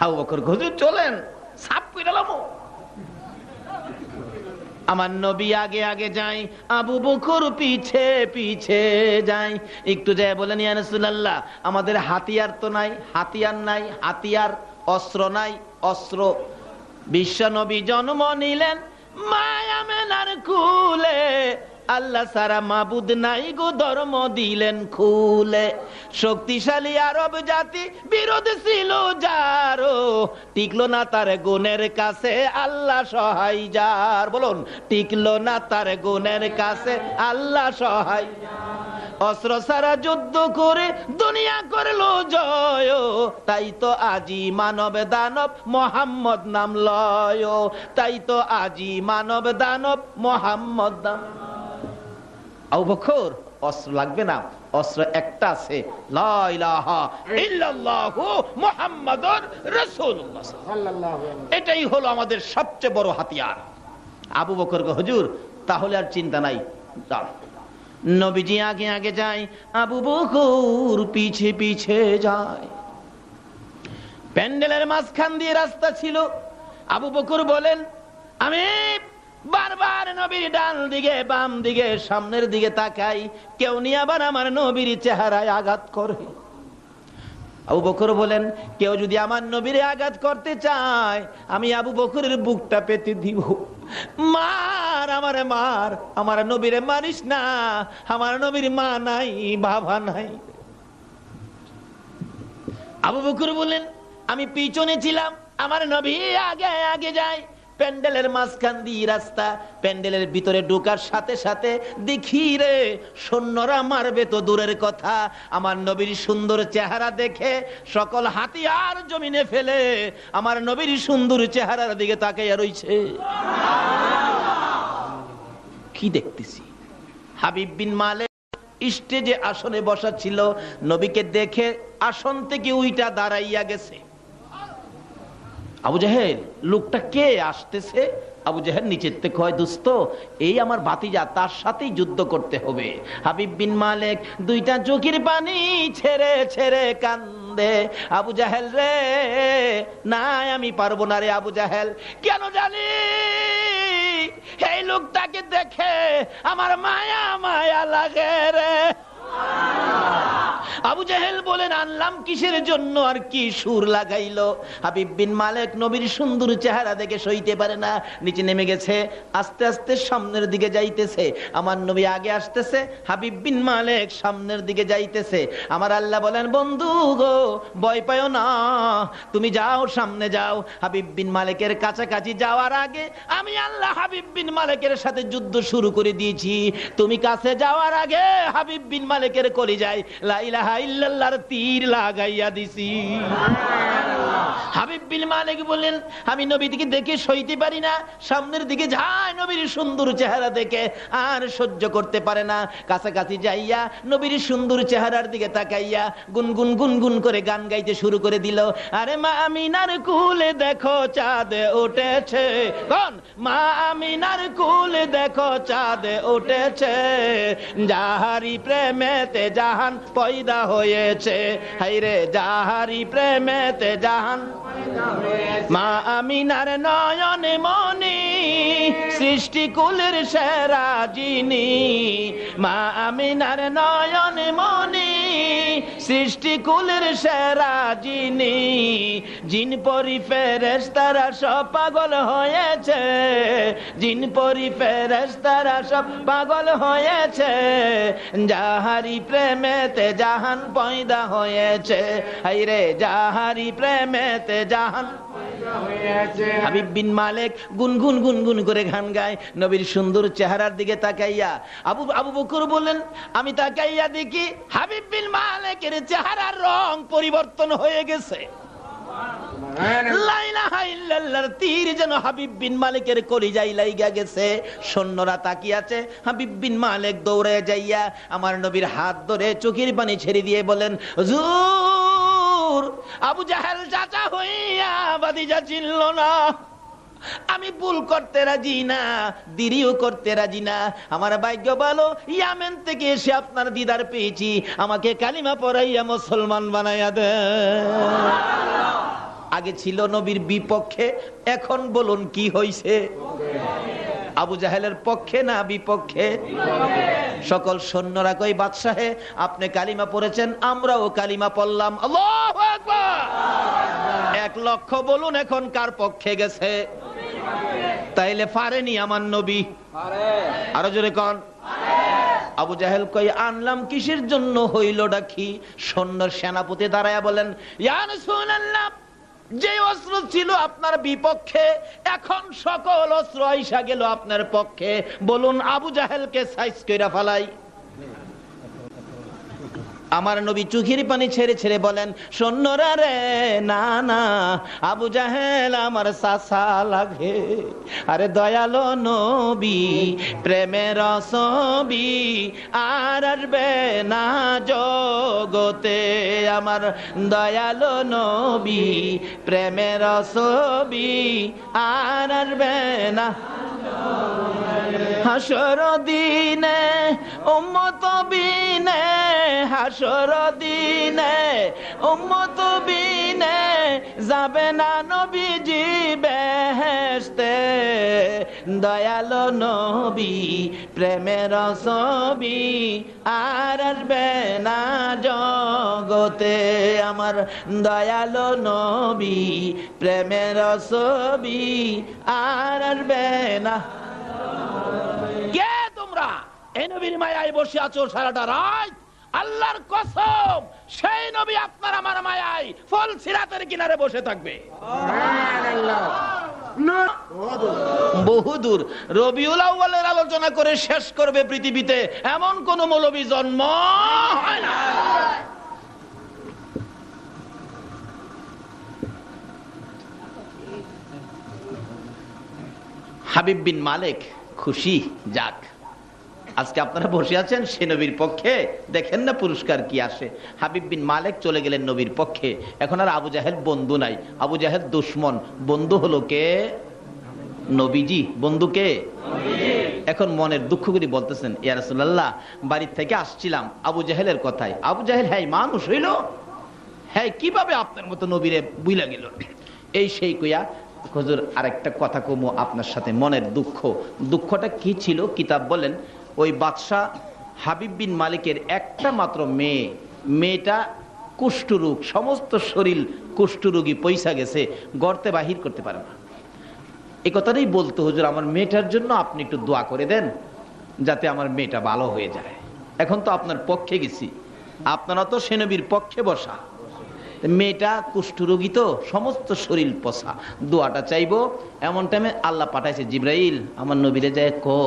Speaker 1: আবু বকর, হুজুর চলেন, সাপ কইরালাম। আমার নবী আগে আগে যাই, আবু বকর পিছে পিছে যাই। একটু যায় বলেন, ইয়া রাসূলুল্লাহ, আমাদের হাতিয়ার তো নাই, হাতিয়ার নাই, হাতিয়ার, অস্ত্র নাই, অস্ত্র। বিশ্ব নবী জন্ম নিলেন মায়া মেনার কুলে, আল্লাহ সারা মাবুদ নাই গো, ধর্ম দিলেন খুলে। শক্তিশালী আরব জাতি বিরোধ ছিল যারো, টিকলো না তার গুণের কাছে আল্লাহ সহায় যার। বলুন, টিকলো না তার গুণের কাছে আল্লাহ সহায়। অস্ত্র সারা যুদ্ধ করে দুনিয়া করলো জয়, তাই তো আজি মানব দানব মোহাম্মদ নাম লয়, তাই তো আজি মানব দানব মোহাম্মদ নাম। আবু বকর, অস্ত্র লাগবে না, অস্ত্র একটা আছে, লা ইলাহা ইল্লাল্লাহু মুহাম্মাদুর রাসূলুল্লাহ সাল্লাল্লাহু আলাইহি ওয়াসাল্লাম। এটাই হলো আমাদের সবচেয়ে বড় হাতিয়ার। আবু বকর কয়, হুজুর তাহলে আর চিন্তা নাই। নবীজি আগে আগে যায়, আবু বকর পিছে পিছে যায়। প্যান্ডেলের মাঝখান দিয়ে রাস্তা ছিল। আবু বকর বলেন, আমি বারবার নবীর ডান দিকে বাম দিকে সামনের দিকে তাকাই, কেউ নিয়ে আবার আমার নবীর চেহারায় আঘাত করে। আবু বকর বলেন, কেউ যদি আমার নবীরে আঘাত করতে চায়, আমি আবু বকরের বুকটা পেতে দিব। মার আমারে মার, আমার নবীরে মারিস না, আমার নবীর মা নাই বাবা নাই। আবু বকর বললেন আমি পিছনে ছিলাম, আমার নবী আগে আগে যায়। প্যান্ডেলের মাঝখান দিয়ে রাস্তা, প্যান্ডেলের ভিতরে ঢোকার সাথে সাথে দেখি রে সৈন্যরা মারবে তো দূরের কথা, আমার নবীর সুন্দর চেহারা দেখে সকল হাতিয়ার জমিনে ফেলে আমার নবীর সুন্দর চেহারার দিকে তাকাইয়া রইছে। কি দেখতেছি? হাবিব বিন মালিক স্টেজে আসনে বসা ছিল, নবীকে দেখে আসন থেকে উইটা দাঁড়াইয়া গেছে। আবু জাহেল, লোকটা কে আসতেছে? আবু জাহেল নিচের থেকে কয়, দোস্ত এই আমার ভাতিজা, তার সাথেই যুদ্ধ করতে হবে। হাবিব বিন মালিক দুইটা চোখের পানি ছেড়ে ছেড়ে কান্দে, আবু জাহেল রে না আমি পারবো না রে। আবু জাহেল, কেন জানি এই লোকটাকে দেখে আমার মায়া মায়া লাগে রে। আবু জাহেল বলেন আনলাম কিসের জন্য আর কি সুর লাগাইলো? হাবিব বিন মালিক নবীর সুন্দর চেহারা দেখে সইতে পারে না, নিচে নেমে গেছে, আস্তে আস্তে সামনের দিকে যাইতেছে। আমার নবী আগে আসতেছে, হাবিব বিন মালিক সামনের দিকে যাইতেছে। আমার আল্লাহ বলেন বন্ধু গো ভয় পাও না, তুমি যাও সামনে যাও। হাবিব বিন মালিকের কাছাকাছি যাওয়ার আগে আমি আল্লাহ হাবিব বিন মালিকের সাথে যুদ্ধ শুরু করে দিয়েছি। তুমি কাছে যাওয়ার আগে হাবিব বিন মালিকের কলিজায় লা ইলাহা ইল্লাল্লাহর তীর লাগাইয়া দিছি। হাবিব বিন মালিক বললেন আমি নবীকে দেখে সইতে পারি না, সামনের দিকে যায়, নবীর সুন্দর চেহারা দেখে আর সহ্য করতে পারে না। কাছাকাছি যাইয়া নবীর সুন্দর চেহারার দিকে তাকাইয়া গুনগুন গুনগুন করে গান গাইতে শুরু করে দিল। আরে মা আমিনার কুলে দেখো চাঁদ উঠেছে, কোন মা আমিনার কুলে দেখো চাঁদ উঠেছে, যাহারি প্রেমেতে জাহান পয়দা হয়েছে, হায়রে যাহারি প্রেমেতে জাহান। মা আমিনার নয়নে মনি সৃষ্টি কুলের সেরা যিনি, মা আমিনার নয়নে মনি সৃষ্টি কুলের সেরা যিনি, জিন পরি ফেরেশতারা সব পাগল হয়েছে, জিন পরি ফেরেশতারা সব পাগল হয়েছে, যাহারি প্রেমেতে জাহান পয়দা হয়েছে, হায়রে যাহারি প্রেমেতে জাহান। হাবিব বিন মালিক গুনগুন গুনগুন করে গান গায়, নবীর সুন্দর চেহারার দিকে তাকাইয়া। আবু বকর বললেন আমি তাকাইয়া দেখি হাবিব বিন মালিকের চেহারার রং পরিবর্তন হয়ে গেছে। লা ইলাহা ইল্লাল্লাহর তীর যেন হাবিব বিন মালিকের কলিজায় লাইগা গেছে। সৈন্যরা তাকিয়ে আছে, হাবিব বিন মালিক দৌড়ে যাইয়া আমার নবীর হাত ধরে চোখের পানি ছেড়ে দিয়ে বলেন হুজুর আবু জাহেল চাচা হইয়া ভাতিজা চিনল না, আমি ভুল করতে রাজি না, দেরিও করতে রাজি না, আমার ভাগ্য ভালো ইয়ামেন থেকে এসে আপনার দিদার পেয়েছি, আমাকে কালিমা পড়াইয়া মুসলমান বানাইয়া দেন। আগে ছিল নবীর বিপক্ষে, এখন বলুন কি হইছে? আবু জাহেলের পক্ষে না বিপক্ষে? সকল সৈন্যরা কই বাদশাহে আপনি কালিমা পড়েছেন, আমরাও কালিমা পড়লাম। আল্লাহু আকবার। 1 লক্ষ বলুন এখন কার পক্ষে গেছে? তাইলে পারেনি আমার নবী? আরো জোরে কোন? আবু জাহেল কই আনলাম কিসের জন্য, হইলটা কি? সৈন্যর সেনাপতি দাঁড়ায়া বলেন ইয়া রাসূলুল্লাহ যে অস্ত্র ছিল আপনার বিপক্ষে এখন সকল অস্ত্র আইসা গেল আপনার পক্ষে, বলুন আবু জাহেলকে সাইজ কইরা ফেলাই। আমার নবী চোখের পানি ছেড়ে ছেড়ে বলেন সৈন্যরা রে না না, আবু জাহেল আমার চাচা লাগে। আরে দয়ালো নবী প্রেমের ছবি আর আসবে না জগতে, আমার দয়ালো নবী প্রেমের ছবি আর আসবে না। হাসর দিনে উম্মত বিনে, হাসর দিনে উম্মত বিনে যাবে না নবীজি বেহেশতে, দয়ালো নবী প্রেমের ছবি আর আসবে না জগতে, আমার দয়ালো নবী প্রেমের ছবি আর আসবে না। কে তোমরা এই নবীর মায়ায় বসে আছো সারাটা রাত? আল্লাহর কসম, সেই নবী আপনার আমার মায়ায় ফল সিরাতের কিনারে বসে থাকবে। বহুদূর রবিউল আউয়ালের আলোচনা করে শেষ করবে পৃথিবীতে এমন কোন মৌলবী জন্ম হয় না। হাবিব বিন মালিক খুশি, যাক আজকে আপনারা বসে আছেন সে নবীর পক্ষে, দেখেন না পুরস্কার কি আসে। হাবিব বিন মালিক চলে গেলেন নবীর পক্ষে। এখন আর আবু জাহেল বন্ধু নাই, আবু জাহেল দুশমন, বন্ধু হলো কে? নবীজি। বন্ধু কে? এখন মনের দুঃখ করে বলতেছেন, ইয়া রাসূলুল্লাহ বাড়ির থেকে আসছিলাম আবু জাহেলের কথায়। আবু জাহেল হ্যাঁ মানুষ হইল, হ্যাঁ কিভাবে আপনার মতো নবীরে বুইলা গেল, এই সেই কইয়া হুজুর আরেকটা কথা কমো আপনার সাথে, মনের দুঃখ। দুঃখটা কি ছিল? কিতাব বলেন ওই বাদশাহ হাবিব বিন মালিকের একটা মাত্র মেয়ে, মেয়েটা কুষ্ঠরোগ, সমস্ত শরীর কুষ্ঠরোগী, পয়সা গেছে, গর্তে বাহির করতে পারে না। এই কথাটাই বলতো, হুজুর আমার মেয়েটার জন্য আপনি একটু দোয়া করে দেন যাতে আমার মেয়েটা ভালো হয়ে যায়। এখন তো আপনার পক্ষে গেছি, আপনারা তো সে নবীর পক্ষে বসা, মেয়েটা কুষ্ঠরোগী তো, সমস্ত শরীর পচা, দোয়াটা চাইবো। এমন টাইমে আল্লাহ পাঠাইছে জিবরাইল, আমার নবীরে যায় কো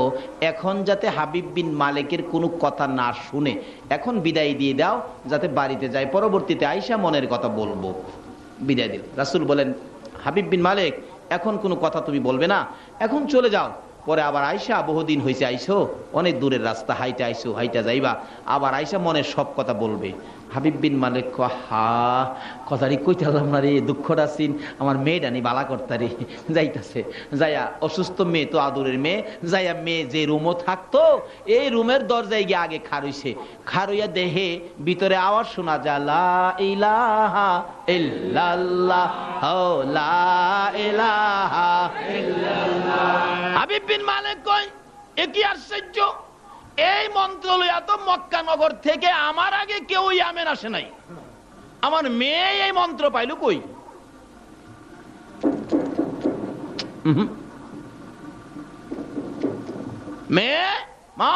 Speaker 1: এখন যাতে হাবিব বিন মালিকের কোনো কথা না শুনে এখন বিদায় দিয়ে দাও, যাতে বাড়িতে যায়, পরবর্তীতে আইসা মনের কথা বলবো। বিদায় দিল। রাসূল বলেন, হাবিব বিন মালিক এখন কোনো কথা তুমি বলবে না, এখন চলে যাও। পরে আবার আইসা, বহুদিন হয়েছে আইসো, অনেক দূরের রাস্তা, হাইটা আইসো, হাইটা যাইবা, আবার আইসা মনের সব কথা বলবে। হাবিব বিন মালিক হা কথাটি কইতালাম না রে, দুঃখটা সিন আমার মেয়েটা নি বালা করতারি, যাইতাছে। যাইয়া অসুস্থ মেয়ে তো, আদরের মেয়ে, যাইয়া মেয়ে যে রুমও থাকতো এই রুমের দরজায় গিয়ে আগে খারইছে, খারইয়া দেহে ভিতরে আওয়াজ শোনা যায়, লা ইলাহা ইল্লাল্লাহ লা ইলাহা ইল্লাল্লাহ। হাবিব বিন মালিক কয় এ কি আশ্চর্য, এই মন্ত্র লইয়া তো মক্কা নগর থেকে আমার আগে কেউ ইয়ামেন আসে নাই, আমার মেয়ে এই মন্ত্র পাইল কই? মেয়ে মা,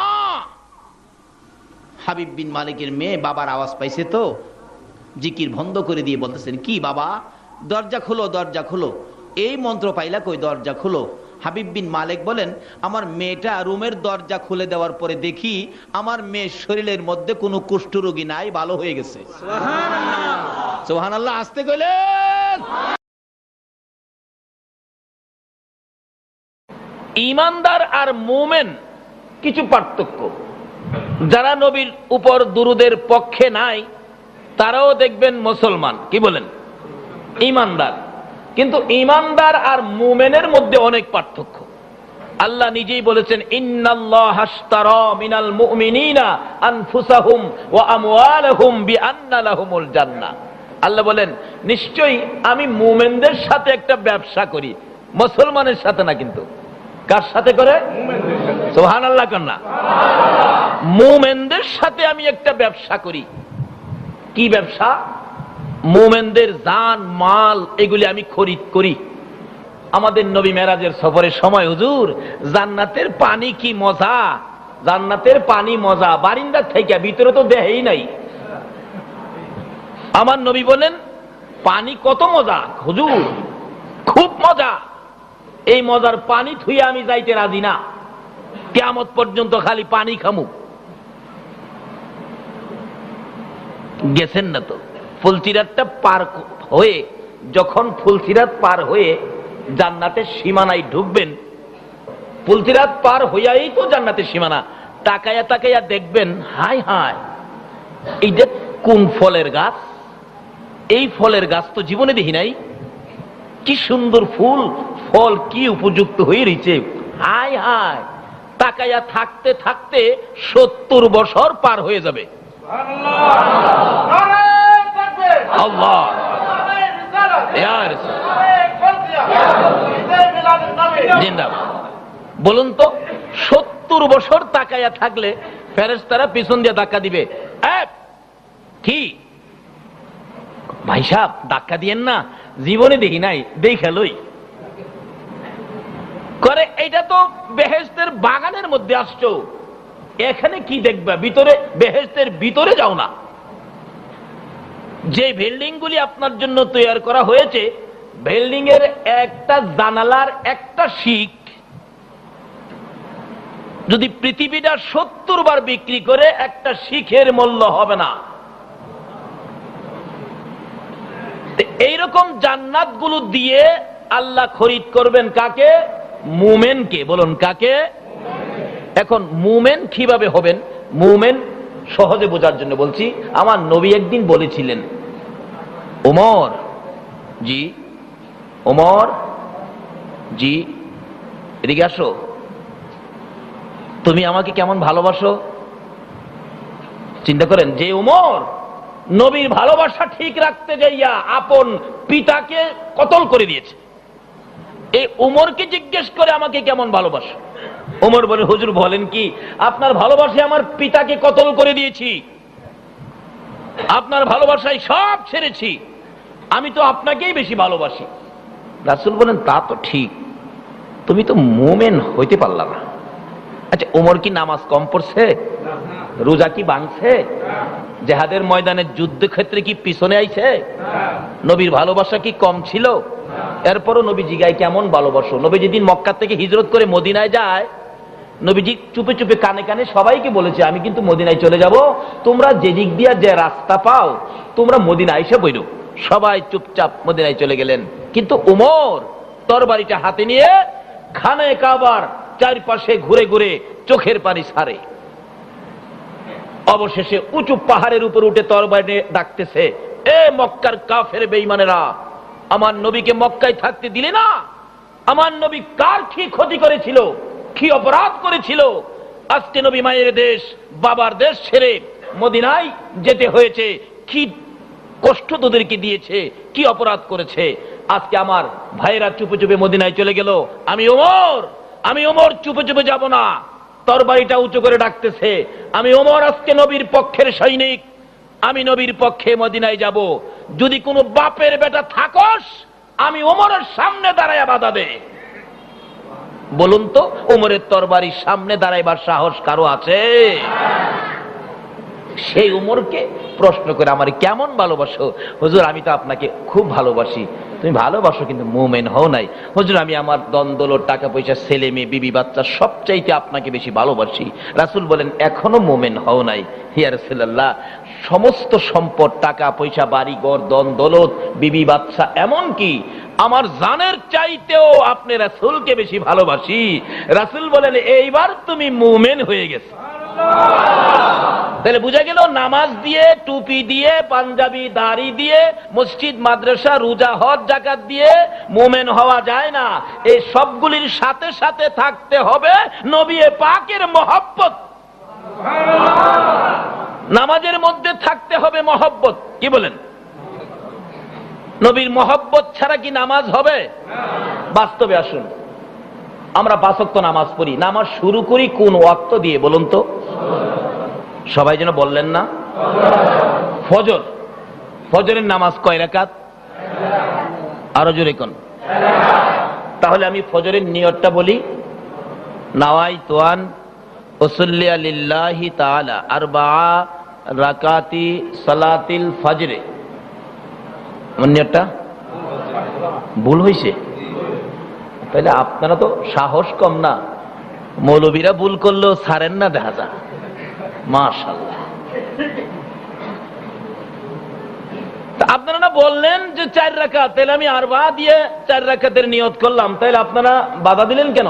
Speaker 1: হাবিব বিন মালিকের মেয়ে বাবার আওয়াজ পাইছে তো জিকির বন্ধ করে দিয়ে বলতেছেন, কি বাবা দরজা খোলো, দরজা খোলো, এই মন্ত্র পাইলা কই, দরজা খোলো। হাবিব বিন মালিক বলেন, আমার মেয়েটা রুমের দরজা খুলে দেওয়ার পরে দেখি আমার মেয়ের শরীরের মধ্যে কোনো কুষ্ঠরোগী নাই, ভালো হয়ে গেছে। সুবহানাল্লাহ, সুবহানাল্লাহ, আসতে কইলেন। ঈমানদার আর মুমিন কিছু পার্থক্য। যারা নবীর উপর দুরুদের পক্ষে নাই তারাও দেখবেন মুসলমান, কি বলেন, ঈমানদার। কিন্তু ঈমানদার আর মুমিনের মধ্যে অনেক পার্থক্য। আল্লাহ নিজেই বলেছেন, ইন্নাল্লাহা আশতারা মিনাল মুমিনিনা আনফুসাহুম ওয়া আমওয়ালাহুম বিআন্না লাহুমুল জান্নাহ। আল্লাহ বলেন নিশ্চয়ই আমি মুমিনদের সাথে একটা ব্যবসা করি, মুসলমানের সাথে না। কিন্তু কার সাথে করে? সুবহানাল্লাহ কন্যা, মুমিনদের সাথে আমি একটা ব্যবসা করি। কি ব্যবসা? মুমিনদের জান মাল এগুলি আমি খরিদ করি। আমাদের নবী মেরাজের সফরের সময় হুজুর জান্নাতের পানি কি মজা, জান্নাতের পানি মজা, বারিন্দা থেকে ভিতরে তো দেহেই নাই। আমার নবী বলেন পানি কত মজা হুজুর, খুব মজা, এই মজার পানি থুইয়া আমি যাইতে রাজি না, কিয়ামত পর্যন্ত খালি পানি খামু। গেছেন না তো? ফুলসিরাতটা পার হয়ে, যখন ফুলসিরাত পার হয়ে জান্নাতের সীমানায় ঢুকবেন, ফুলসিরাত পার হইয়াই তো জান্নাতের সীমানা, তাকায়া তাকায়া দেখবেন হায় হায় এইটা কোন ফলের গাছ, এই ফলের গাছ তো জীবনে দেখি নাই, কি সুন্দর ফুল, ফল কি উপযুক্ত হয়ে রয়েছে, হায় হায়। তাকায়া থাকতে থাকতে 70 বছর পার হয়ে যাবে। আল্লাহ জিন্দাবাদ। বলুন তো 70 বছর তাকায়া থাকলে ফেরেশতারা পিছন দিয়ে ধাক্কা দিবে, কি ভাই সাহেব ধাক্কা দিয়েন না, জীবনে দেখি নাই, দেখালই করে। এটা তো বেহেশতের বাগানের মধ্যে আসছো, এখানে কি দেখবা? ভিতরে, বেহেশতের ভিতরে যাও না। যে বিল্ডিং গুলি আপনার জন্য তৈরি করা হয়েছে, বিল্ডিং এর একটা জানালার একটা শিক যদি পৃথিবীটা 70 বার বিক্রি করে, একটা শিখের মূল্য হবে না। এইরকম জান্নাত গুলো দিয়ে আল্লাহ খরিদ করবেন কাকে? মুমেনকে। বলুন কাকে? এখন মুমেন কিভাবে হবেন? মুমেন সহজে বোঝার জন্য বলছি। আমার নবী একদিন বলেছিলেন, ওমর জি, ওমর জি, এদিকে আসো, তুমি আমাকে কেমন ভালোবাসো? চিন্তা করেন, যে ওমর নবীর ভালোবাসা ঠিক রাখতে যাইয়া আপন পিতাকে কতল করে দিয়েছে, এই ওমরকে জিজ্ঞেস করে আমাকে কেমন ভালোবাসো? ওমর বলে, হুজুর বলেন কি, আপনার ভালোবাসায় আমার পিতাকে কতল করে দিয়েছি, আপনার ভালোবাসায় সব ছেড়েছি, আমি তো আপনাকেই বেশি ভালোবাসি। রাসূল বলেন, তা তো ঠিক, তুমি তো মুমিন হইতে পারলা না। আচ্ছা, ওমর কি নামাজ কম পড়ছে? রোজা কি ভাঙছে? জিহাদের ময়দানে যুদ্ধক্ষেত্রে কি পিছনে আইছে? নবীর ভালোবাসা কি কম ছিল? এরপরও নবী জিগায় কেমন ভালোবাসো? নবী যেদিন মক্কা থেকে হিজরত করে মদিনায় যায়, নবীজি চুপে চুপে কানে কানে সবাইকে বলেছে, আমি কিন্তু মদিনায় চলে যাব, তোমরা যে দিক দিয়ে যে রাস্তা পাও তোমরা মদিনায় এসে বইরো। সবাই চুপচাপ মদিনায় চলে গেলেন। কিন্তু ওমর তরবারিটা হাতে নিয়ে খানে কাবার চারপাশে ঘুরে ঘুরে চোখের পানি ছাড়ে। অবশেষে উঁচু পাহাড়ের উপর উঠে তরবারি ডাকতেছে, এ মক্কার কাফের বেঈমানেরা, আমার নবীকে মক্কায় থাকতে দিলে না? আমার নবী কার কি ক্ষতি করেছিল, কি অপরাধ করেছিল? আজকে নবী মায়ের দেশ, বাবার দেশ ছেড়ে মদিনায় যেতে হয়েছে, কি কষ্ট তোদেরকে দিয়েছে, কি অপরাধ করেছে? আজকে আমার ভাইয়েরা চুপে চুপে মদিনায় চলে গেল, আমি ওমর চুপে চুপে যাব না। তরবারিটা উঁচু করে ডাকতেছে, আমি ওমর আজকে নবীর পক্ষের সৈনিক, আমি নবীর পক্ষে মদিনায় যাব। যদি কোনো বাপের বেটা থাকস, আমি ওমরের সামনে দাঁড়ায়া বাধা দে। বলুন তো, ওমরের তরবারির সামনে দাঁড়াইবার সাহস কারো আছে? সেই উমরকে প্রশ্ন করে, আমার কেমন ভালোবাসো? হুজুর, আমি তো আপনাকে খুব ভালোবাসি। তুমি ভালোবাসো কিন্তু মুমিন হও নাই। হুজুর, আমি আমার দন্দৌলত, টাকা পয়সা, ছেলে মেয়ে, বিবি বাচ্চা সবচাইতে আপনাকে বেশি ভালোবাসি। রাসূল বলেন, এখনো মুমিন হও নাই। হে রাসূলুল্লাহ, সমস্ত সম্পদ, টাকা পয়সা, বাড়ি ঘর, দন্দৌলত, বিবি বাচ্চা, এমন কি আমার জানের চাইতেও আপনি রাসূলকে বেশি ভালোবাসি। রাসূল বলেন, এইবার তুমি মুমিন হয়ে গেছো। তাহলে বুঝা গেল, নামাজ দিয়ে, টুপি দিয়ে, পাঞ্জাবি দাড়ি দিয়ে, মসজিদ মাদ্রাসা, রোজা হজ যাকাত দিয়ে মুমিন হওয়া যায় না। এই সবগুলির সাথে সাথে থাকতে হবে নবী পাকের মহব্বত। নামাজের মধ্যে থাকতে হবে মহব্বত। কি বলেন? নবীর মহব্বত ছাড়া কি নামাজ হবে? বাস্তবে আসুন, আমরা 5 ওয়াক্ত নামাজ পড়ি। নামাজ শুরু করি কোন ওয়াক্ত দিয়ে বলুন তো? সবাই যেন বললেন না। ফজর। ফজরের নামাজ কয় রাকাত? আরো জোরে কোন? তাহলে আমি ফজরের নিয়তটা বলি, নাওয়াইতু আন উসাল্লি লিল্লাহি তাআলা আরবাআ রাকাতি সালাতিল ফজরে। নিয়তটা ভুল হইছে? তাহলে আপনারা তো সাহস কম না, মৌলবীরা ভুল করলেও ছাড়েন না, দেখা যায়। মাশাআল্লাহ। আপনারা না বললেন যে 4 রাকাত, তাহলে আমি আরবা দিয়ে 4 রাকাতের নিয়ত করলাম, তাহলে আপনারা বাধা দিলেন কেন?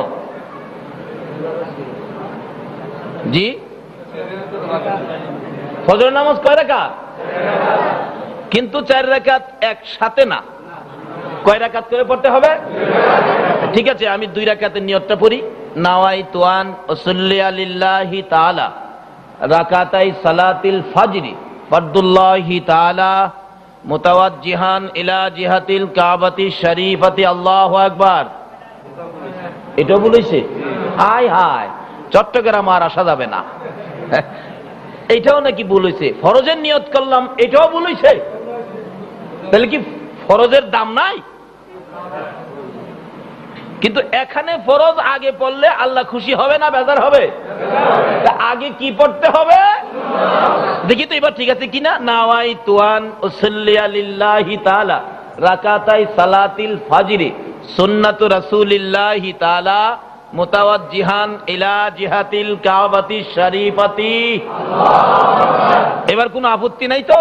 Speaker 1: জি, ফজর নামাজ কয় রাকাত? কিন্তু 4 রাকাত একসাথে না, কয় রাকাত করে পড়তে হবে? ঠিক আছে, আমি 2 রাকাতের নিয়তটা পড়ি। নাওয়াইতু আন উসাল্লি লিল্লাহি তাআলা রাকাতাই সালাতিল ফাজরি ফারদুল্লাহি তাআলা মুতাওয়াজ্জিহান ইলা জিহাতিল কাবাতি শরীফাতি। আল্লাহু আকবার। এটাও বলেছে? হাই হাই, চট্টগ্রাম আর আসা যাবে না। এটাও নাকি বলেছে। ফরজের নিয়ত করলাম, এটাও বলেছে। তাহলে কি ফরজের দাম নাই? কিন্তু এখানে ফরজ আগে পড়লে আল্লাহ খুশি হবে না বেজার হবে? আগে কি পড়তে হবে দেখি তো এবার ঠিক আছে কিনা। নাওয়াই তুয়ান উসাল্লি লিল্লাহি তাআলা রাকাতাই সালাতিল ফাজরি সুন্নাতু রাসূলিল্লাহি তাআলা মুতাওয়াজ্জিহান ইলা জিহাতিল কাবাতি শরীফাতি। এবার কোনো আপত্তি নাই তো?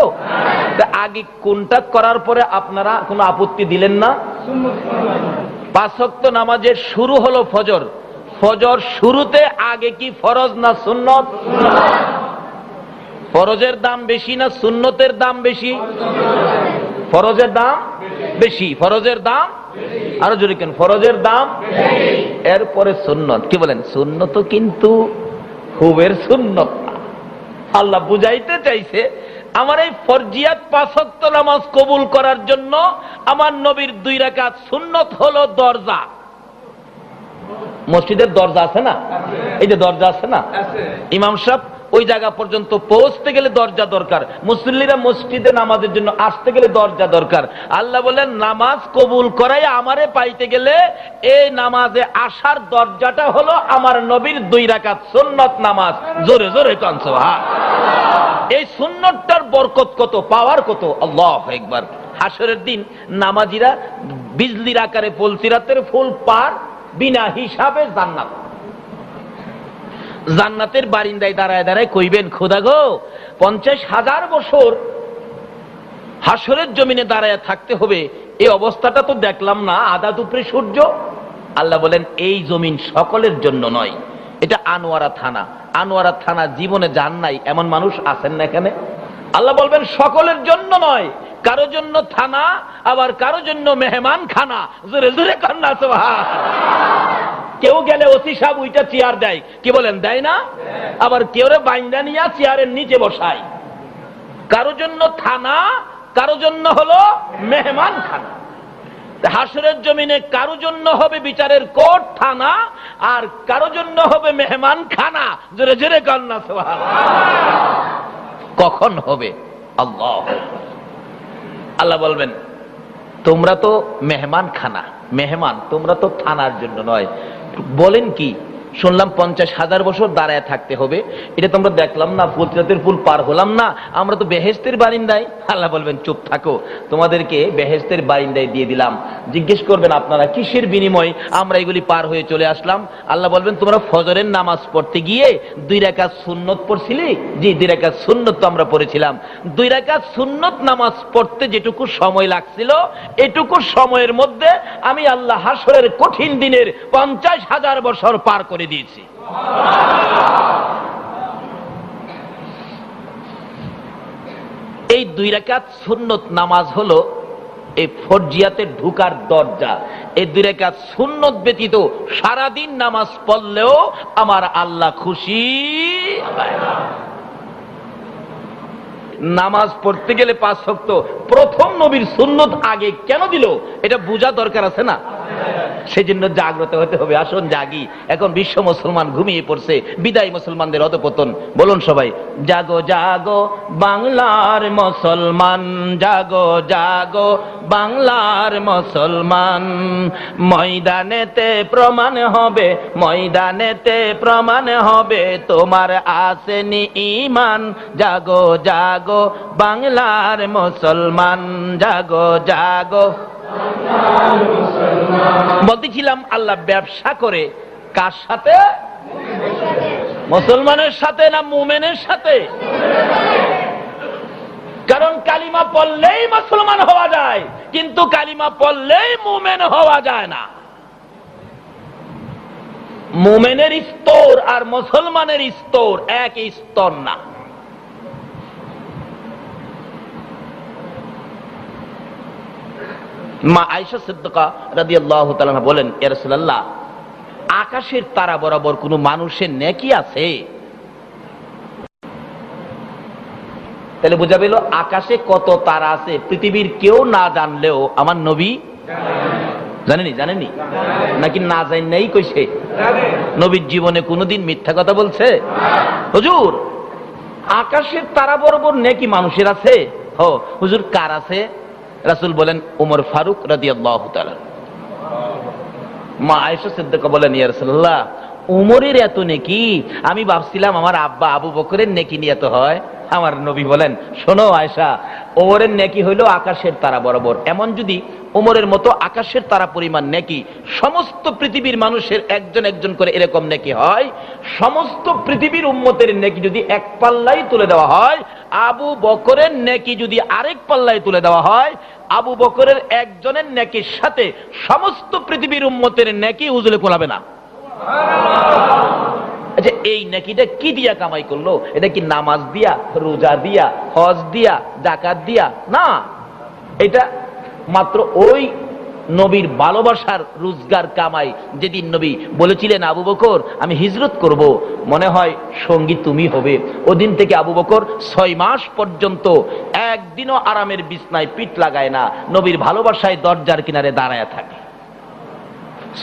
Speaker 1: আগে কোনটা করার পরে আপনারা কোনো আপত্তি দিলেন না? পাঁচ ওয়াক্ত নামাজের শুরু হলো ফজর। ফজর শুরুতে আগে কি ফরজ না সুন্নত? ফরজের দাম বেশি না সুন্নতের দাম বেশি? ফরজের দাম বেশি। ফরজের দাম আরো জোরে কেন? ফরজের দাম। এরপরে সুন্নত। কি বলেন? সুন্নত কিন্তু হুবের সুন্নত না। আল্লাহ বুঝাইতে চাইছে আমার এই ফরজিয়াত পাঁচ ওয়াক্ত নামাজ কবুল করার জন্য আমার নবীর 2 রাকাত সুন্নত হলো দরজা। মসজিদের দরজা আছে না? এই যে দরজা আছে না, ইমাম সাহেব ওই জায়গা পর্যন্ত পৌঁছতে গেলে দরজা দরকার। মুসল্লিরা মসজিদে নামাজের জন্য আসতে গেলে দরজা দরকার। আল্লাহ বলেন নামাজ কবুল করাই আমারে পাইতে গেলে এই নামাজে আসার দরজাটা হলো আমার নবীর 2 রাকাত সুন্নত নামাজ। জোরে জোরে কান সুবহান। এই সুন্নতটার বরকত কত, পাওয়ার কত! আল্লাহু আকবার। হাসরের দিন নামাজিরা বিজলির আকারে ফুলসিরাতের ফুল পার বিনা হিসাবে জান্নাত। জান্নাতের বারিন্দায় দাঁড়ায় দাঁড়ায় কইবেন, খোদা গো 50,000 বছর হাসরের জমিনে দাঁড়ায় থাকতে হবে, এই অবস্থাটা তো দেখলাম না, আধা দুপুরে সূর্য। আল্লাহ বলেন এই জমিন সকলের জন্য নয়, এটা আনোয়ারা থানা। আনোয়ারা থানা জীবনে যান নাই এমন মানুষ আছেন না এখানে? আল্লাহ বলবেন সকলের জন্য নয়, কারো জন্য থানা, আবার কারো জন্য মেহমান খানা। জোরে জোরে কান্না সুবহান। কেউ গেলে ওসি সাহেব ওইটা চেয়ার দেয়, কি বলেন দেয় না? আবার কেউ রে বাইন্দা নিয়ে চেয়ারের নিচে বসায়। কারো জন্য থানা, কারো জন্য হলো মেহমান খানা। হাসরের জমিনে কারো জন্য হবে বিচারের কোর্ট থানা, আর কারো জন্য হবে মেহমান খানা। জোরে জোরে কান্না সুবহান। কখন হবে? আল্লাহ আল্লাহ বলবেন তোমরা তো মেহমান খানা, মেহমান, তোমরা তো থানার জন্য নয়। বলেন কি? শুনলাম 50,000 বছর দাঁড়ায় থাকতে হবে, এটা তোমরা দেখলাম না, ফুলসিরাতের ফুল পার হলাম না, আমরা তো বেহেশতের বারিন্দায়। আল্লাহ বলবেন চুপ থাকো, তোমাদেরকে বেহেশতের বারিন্দায় দিয়ে দিলাম। জিজ্ঞেস করবেন আপনারা কিসের বিনিময় আমরা এগুলি পার হয়ে চলে আসলাম? আল্লাহ বলবেন তোমরা ফজরের নামাজ পড়তে গিয়ে 2 রাকাত সুন্নত পড়ছিলে? জি, 2 রাকাত সুন্নত তো আমরা পড়েছিলাম। 2 রাকাত সুন্নত নামাজ পড়তে যেটুকু সময় লাগছিল, এটুকু সময়ের মধ্যে আমি আল্লাহ হাসরের কঠিন দিনের 50,000 বছর পার করে দিয়েছি। এই 2 রাকাত সুন্নত নামাজ হলো এই ফরজিয়াতে ঢুকার দরজা। এই 2 রাকাত সুন্নত ব্যতীত সারাদিন নামাজ পড়লেও আমার আল্লাহ খুশি হয় না। নামাজ পড়তে গেলে 5 ওয়াক্ত প্রথম নবীর সুন্নত আগে কেন দিল এটা বোঝা দরকার আছে না? সেজন্য জাগ্রত হতে হবে। আসুন জাগি। এখন বিশ্ব মুসলমান ঘুমিয়ে পড়ছে, বিদায় মুসলমানদের অধপতন। বলুন সবাই, জাগো জাগো বাংলার মুসলমান, জাগো জাগো বাংলার মুসলমান। ময়দানেতে প্রমাণ হবে, ময়দানেতে প্রমাণ হবে তোমার আসেনি ঈমান। জাগো জাগো বাংলার মুসলমান, জাগো জাগো। বলতেছিলাম আল্লাহ ব্যবসা করে কার সাথে? মুসলমানের সাথে না মুমিনের সাথে? কারণ কালিমা পড়লেই মুসলমান হওয়া যায়, কিন্তু কালিমা পড়লেই মুমিন হওয়া যায় না। মুমিনের স্তর আর মুসলমানের স্তর এক স্তর না। মা আয়েশা সিদ্দিকা রাদিয়াল্লাহু তাআলা বলেন, ইয়া রাসূলুল্লাহ, আকাশের তারা বরাবর কোন মানুষের নেকি আছে? তাহলে বোঝা গেল আকাশে কত তারা আছে পৃথিবীর কেউ না জানলেও আমার নবী জানেনি? জানেনি নাকি না জানি নাই কইছে? নবীর জীবনে কোনোদিন মিথ্যা কথা বলছে? হুজুর আকাশের তারা বরাবর নেকি মানুষের আছে? হুজুর কার আছে? রাসূল বলেন ওমর ফারুক রাদিয়াল্লাহু তাআলা। মা আয়েশা সিদ্দিকা বলেন ইয়া রাসূলুল্লাহ উমরের এত নেকি, আমি ভাবছিলাম আমার আব্বা আবু বকরের নেকি নিয়ে এত হয়। আমার নবী বলেন শোনো আয়েশা, ওমরের নেকি হইল আকাশের তারা বরাবর। এমন যদি ওমরের মতো আকাশের তারা পরিমাণ নেকি সমস্ত পৃথিবীর মানুষের একজন একজন করে এরকম নেকি হয়, সমস্ত পৃথিবীর উম্মতের নেকি যদি এক পাল্লায় তুলে দেওয়া হয়, আবু বকরের নেকি যদি আরেক পাল্লায় তুলে দেওয়া হয়, আবু বকরের একজনের নেকির সাথে সমস্ত পৃথিবীর উম্মতের নেকি উজলে কোলাবে না। আচ্ছা এই নেকিটা কি দিয়া কামাই করলো? এটা কি নামাজ দিয়া, রোজা দিয়া, হজ দিয়া, যাকাত দিয়া? না, এটা মাত্র ওই নবীর ভালোবাসার রোজগার কামাই। যেদিন নবী বলেছিলেন আবু বকর আমি হিজরত করব, মনে হয় সঙ্গী তুমি হবে, ওদিন থেকে আবু বকর 6 মাস পর্যন্ত একদিনও আরামের বিছনায় পিঠ লাগায় না, নবীর ভালোবাসায় দরজার কিনারে দাঁড়ায় থাকে।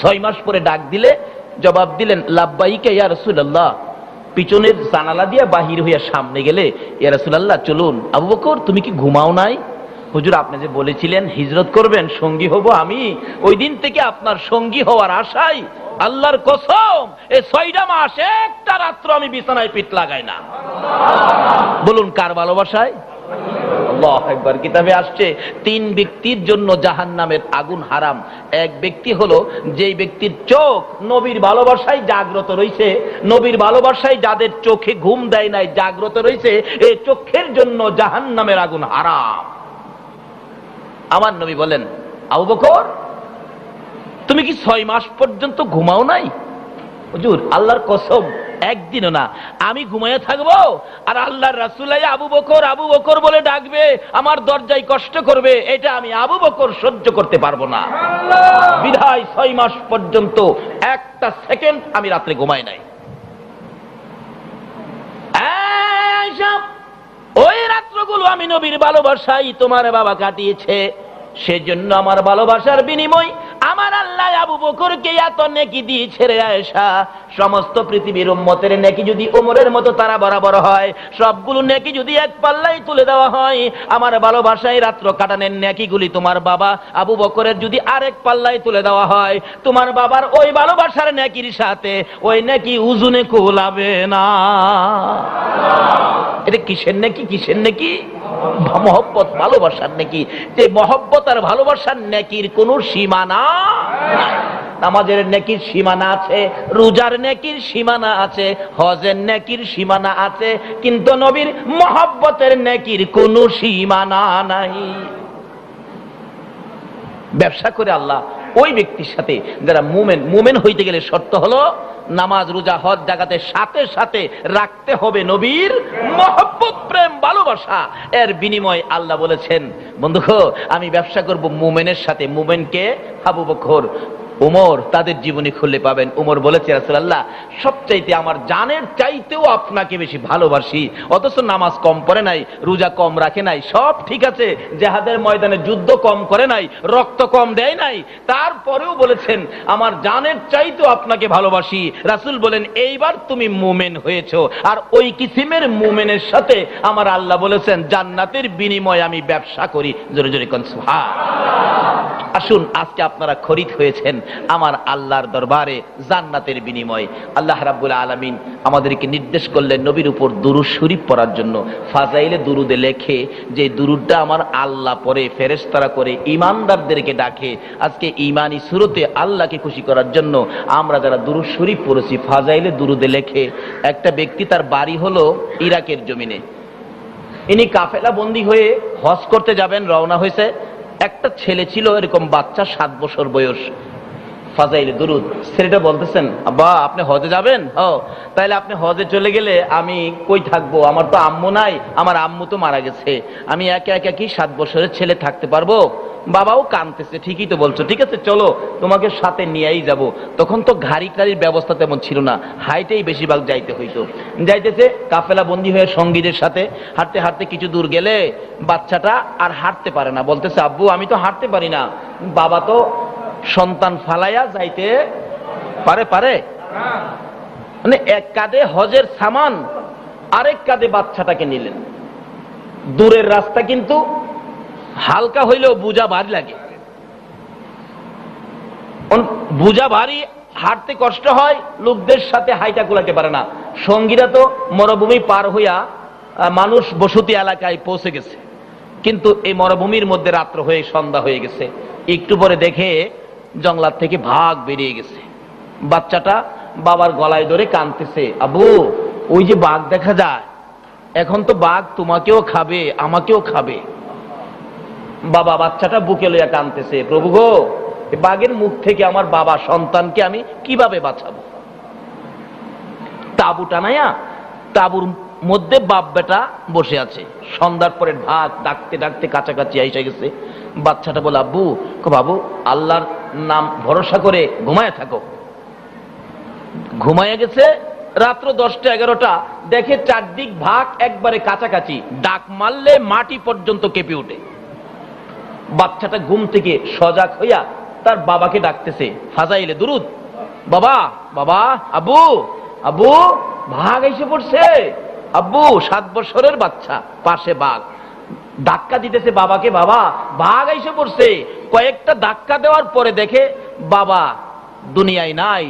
Speaker 1: 6 মাস পরে ডাক দিলে জবাব দিলেন লাব্বাইকা ইয়া রাসূলুল্লাহ। পিছনের জানালা দিয়ে বাহির হইয়া সামনে গেলে ইয়া রাসূলুল্লাহ চলুন। আবু বকর তুমি কি ঘুমাও নাই? হুজুর আপনি যে বলেছিলেন হিজরত করবেন, সঙ্গী হব আমি, ওই দিন থেকে আপনার সঙ্গী হওয়ার আশায় আল্লাহর কসম এই 6টা মাস একটা রাত্র আমি বিছানায় পিঠ লাগাই না। বলুন কার ভালোবাসায়? আল্লাহু আকবার। কিতাবে আসছে 3 ব্যক্তির জন্য জাহান্নামের আগুন হারাম। এক ব্যক্তি হলো যেই ব্যক্তির চোখ নবীর ভালোবাসায় জাগ্রত রয়েছে, নবীর ভালোবাসায় যাদের চোখে ঘুম দেয় নাই জাগ্রত রয়েছে, এই চোখের জন্য জাহান্নামের আগুন হারাম। আমার নবী বলেন আবু বকর তুমি কি 6 মাস পর্যন্ত ঘুমাও নাই? হুজুর আল্লাহর কসম একদিনও না। আমি ঘুমাইয়া থাকবো আর আল্লাহর রাসূল আবু বকর আবু বকর বলে ডাকবে, আমার দরজায় কষ্ট করবে, এটা আমি আবু বকর সহ্য করতে পারবো না। বিধায় 6 মাস পর্যন্ত একটা সেকেন্ড আমি রাত্রে ঘুমাই নাই। ওই রাত্রগুলো আমি নবীর ভালোবাসাই তোমার বাবা কাটিয়েছে, সেজন্য আমার ভালোবাসার বিনিময় আমার আল্লাহ আবু বকরকে এত নেকি দিয়েছে রে আয়েশা। সমস্ত পৃথিবীর উম্মতের নেকি যদি ওমরের মতো তারা বরাবর হয়, সবগুলো নেকি যদি এক পাল্লায় তুলে দেওয়া হয়, আমার ভালোবাসায় রাত্র কাটানোর নেকিগুলি তোমার বাবা আবু বকরের যদি আরেক পাল্লায় তুলে দেওয়া হয়, তোমার বাবার ওই ভালোবাসার নেকির সাথে ওই নেকি উজুনে কুলাবে না। এটা কিসের নেকি? কিসের নেকি? মহব্বত, ভালোবাসার নেকি। যে মহব্বত আর ভালোবাসার নেকির কোন সীমানা নাই। নামাজের নেকির সীমানা আছে, রোজার নেকির সীমানা আছে, হজের নেকির সীমানা আছে, কিন্তু নবীর মহব্বতের নেকির কোন সীমানা নাই। ব্যবসা করে আল্লাহ ওই ব্যক্তির সাথে যারা মুমিন, মুমিন হইতে গেলে শর্ত হলো নামাজ রোজা হজ জাকাতের সাথে সাথে রাখতে হবে নবীর মহব্বত, প্রেম, ভালোবাসা। এর বিনিময় আল্লাহ বলেছেন বন্ধু আমি ব্যবসা করব মুমিনের সাথে। মুমিনকে আবু বকর, উমর তাদের জীবনী খুললে পাবেন। উমর বলেছে রাসূলুল্লাহ সবচাইতে আমার জানের চাইতেও আপনাকে বেশি ভালোবাসি, অথচ নামাজ কম পড়ে নাই, রোজা কম রাখে নাই, সব ঠিক আছে, জিহাদের ময়দানে যুদ্ধ কম করে নাই, রক্ত কম দেয় নাই, তারপরেও বলেছেন আমার জানের চাইতেও আপনাকে ভালোবাসি। রাসূল বলেন এইবার তুমি মুমিন হয়েছো। আর ওই কিসিমের মুমিনের সাথে আমার আল্লাহ বলেছেন জান্নাতের বিনিময়ে আমি ব্যবসা করি। জোরে জোরে কোন সুবহান। আসুন আজকে আপনারা খরিদ হয়েছেন আমার আল্লাহর দরবারে জান্নাতের বিনিময়ে। আল্লাহ রাব্বুল আলামিন আমাদেরকে নির্দেশ করলেন নবীর উপর দুরূদ শরীফ পড়ার জন্য। ফাজাইলে দুরুদে লেখে যে দুরুদটা আমার আল্লাহ পড়ে, ফেরেশতারা করে, ঈমানদারদেরকে ডাকে। আজকে ঈমানি সুরতে আল্লাহকে খুশি করার জন্য আমরা যারা দুরূদ শরীফ পড়েছি, ফাজাইলে দুরুদে লেখে একটা ব্যক্তি তার বাড়ি হলো ইরাকের জমিনে। ইনি কাফেলা বন্দী হয়ে হজ করতে যাবেন, রওনা হয়েছে। একটা ছেলে ছিল এরকম বাচ্চা, 7 বছর বয়স। ফাজাইলে দুরুদ ছেলেটা বলতেছেন আব্বা আপনি হজে যাবেন? তাইলে আপনি হজে চলে গেলে আমি কই থাকবো? আমার তো আম্মু নাই, আমার আম্মু তো মারা গেছে, আমি একা একা কি 7 বছরের ছেলে থাকতে পারবো? বাবাও কাঁদতেছে, ঠিকই তো বলছো, ঠিক আছে চলো তোমাকে সাথে নিয়েই যাব। তখন তো গাড়ি টাড়ির ব্যবস্থা তেমন ছিল না, হাইটেই বেশিরভাগ যাইতে হইতো। যাইতেছে কাফেলা বন্দী হয়ে সঙ্গীদের সাথে হাঁটতে হাঁটতে কিছু দূর গেলে বাচ্চাটা আর হাঁটতে পারে না, বলতেছে আব্বু আমি তো হাঁটতে পারি না, বাবা তো সন্তান ফালাইয়া যাইতে পারে পারে মানে এক কাঁধে হজের সামান, আরেক কাঁধে বাচ্চাটাকে নিলেন। দূরের রাস্তা কিন্তু হালকা হইলেও বোঝা ভারী লাগে, বোঝা ভারী, হাঁটতে কষ্ট হয়, লোকদের সাথে হাইটা কুলাতে পারে না। সঙ্গীরা তো মরুভূমি পার হইয়া মানুষ বসতি এলাকায় পৌঁছে গেছে, কিন্তু এই মরুভূমির মধ্যে রাত্র হয়ে সন্ধ্যা হয়ে গেছে। একটু পরে দেখে জঙ্গলার থেকে ভাগ বেরিয়ে গেছে। বাচ্চাটা বাবার গলায় ধরে কাঁদতেছে, আবু ওই যে বাঘ দেখা যায়, এখন তো বাঘ তোমাকেও খাবে আমাকেও খাবে। বাবা বাচ্চাটা বুকে লইয়া কাঁদতেছে, প্রভু গো, বাঘের মুখ থেকে আমার বাবা সন্তানকে আমি কিভাবে বাঁচাবো? তাবু টানাইয়া তাবুর মধ্যে বাপ বেটা বসে আছে। সন্ধ্যার পরে ভাত ডাকতে ডাকতে কাছাকাছি এসে গেছে। বাচ্চাটা বলে, আব্বু বাবু আল্লাহর নাম ভরসা করে ঘুমায় থাকো। ঘুমায় গেছে। রাত্র 10টা 11টা দেখে চারদিক ভাগ একবারে কাছাকাছি, ডাক মারলে মাটি পর্যন্ত কেঁপে ওঠে। বাচ্চাটা ঘুম থেকে সজাগ হইয়া তার বাবাকে ডাকতেছে, ফাজাইলে দুরুদ, বাবা বাবা, আব্বু আব্বু ভাগ এসে পড়ছে। আব্বু 7 বছরের বাচ্চা, পাশে বাঘ, ধাক্কা দিতেছে বাবাকে, বাবা বাঘ এসে পড়ছে। কয়েকটা ধাক্কা দেওয়ার পরে দেখে বাবা দুনিয়ায় নাই,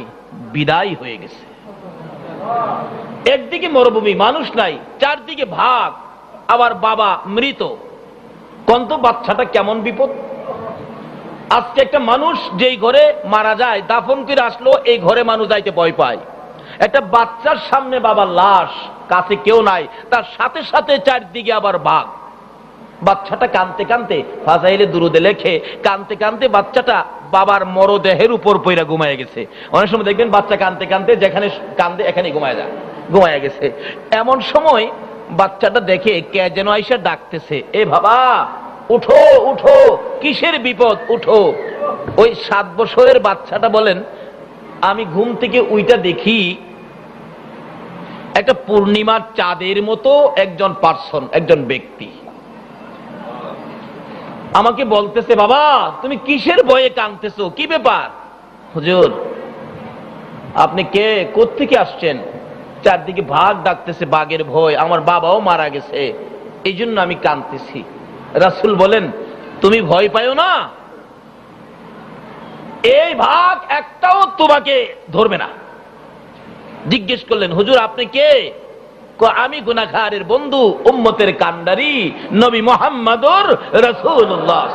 Speaker 1: বিদায় হয়ে গেছে। একদিকে মরুভূমি, মানুষ নাই, চারদিকে ভাগ, আবার বাবা মৃত। কন্ত বাচ্চাটা কেমন বিপদ। আজকে একটা মানুষ যেই ঘরে মারা যায়, দাফন করে আসলো, এই ঘরে মানুষ যাইতে ভয় পায়। একটা বাচ্চার সামনে বাবার লাশ, কাছে কেউ নাই, তার সাথে সাথে চারদিকে আবার বাঘ। বাচ্চাটা কানতে কানতে ফাজাইলে দুরুদে লেখে, কানতে কানতে বাচ্চাটা বাবার মরদেহের উপর পইরা ঘুমায় গেছে। অনেক সময় দেখবেন বাচ্চা কানতে কানতে যেখানে কান্দে এখানে ঘুমায় গেছে। এমন সময় বাচ্চাটা দেখে কে যেন আইসা ডাকতেছে, এ বাবা উঠো উঠো, কিসের বিপদ, উঠো। ওই 7 বছরের বাচ্চাটা বলেন, আমি ঘুম থেকে উইটা দেখি একটা পূর্ণিমার চাঁদের মতো একজন পার্সন, একজন ব্যক্তি আমাকে বলতেছে, বাবা তুমি কিসের ভয়ে কাঁদতেছো, কি ব্যাপার? হুজুর আপনি কে, কোত্থেকে আসছেন? চারদিকে ভাগ ডাকতেছে, বাঘের ভয়, আমার বাবাও মারা গেছে, এই জন্য আমি কাঁদতেছি। রাসূল বলেন, তুমি ভয় পাইও না, এই ভাগ একটাও তোমাকে ধরবে না। জিজ্ঞেস করলেন, হুজুর আপনি কে? আমি গুনাহগারের বন্ধু, উম্মতের কান্ডারি, নবী মুহাম্মদুর রাসূলুল্লাহ।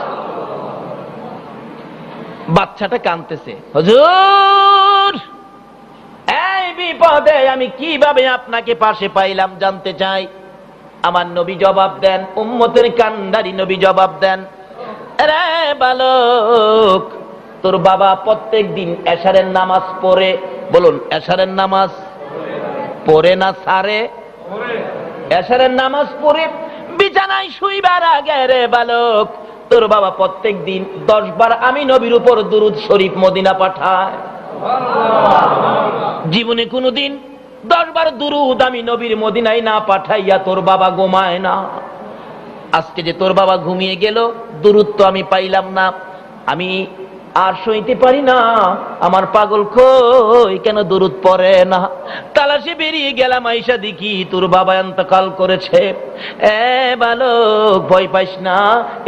Speaker 1: বাচ্চাটা কাঁদতেছে, হুজুর এই বিপদে আমি কিভাবে আপনাকে পাশে পাইলাম জানতে চাই। আমার নবী জবাব দেন, উম্মতের কান্ডারি নবী জবাব দেন, রে বালক, তোর বাবা প্রত্যেক দিন এশারের নামাজ পড়ে, বলুন এশারের নামাজ পড়ে না সারে? এশারের নামাজ পড়ে বিছানায় শুইবার আগে রে বালক, তোর বাবা প্রত্যেক দিন 10 বার আমি নবীর উপর দুরূদ শরীফ মদিনা পাঠায়। জীবনে কোনদিন 10 বার দুরূদ আমি নবীর মদিনায় না পাঠাইয়া তোর বাবা ঘুমায় না। আজকে যে তোর বাবা ঘুমিয়ে গেল, দুরূদ তো আমি পাইলাম না, আমি আর সইতে পারি না, আমার পাগল কই কেন দুরূদ পড়ে না? তালাশে বেরিয়ে গেলাম, আইসা দেখি তোর বাবা ইন্তেকাল করেছে। এ বালক ভয় পাইস না,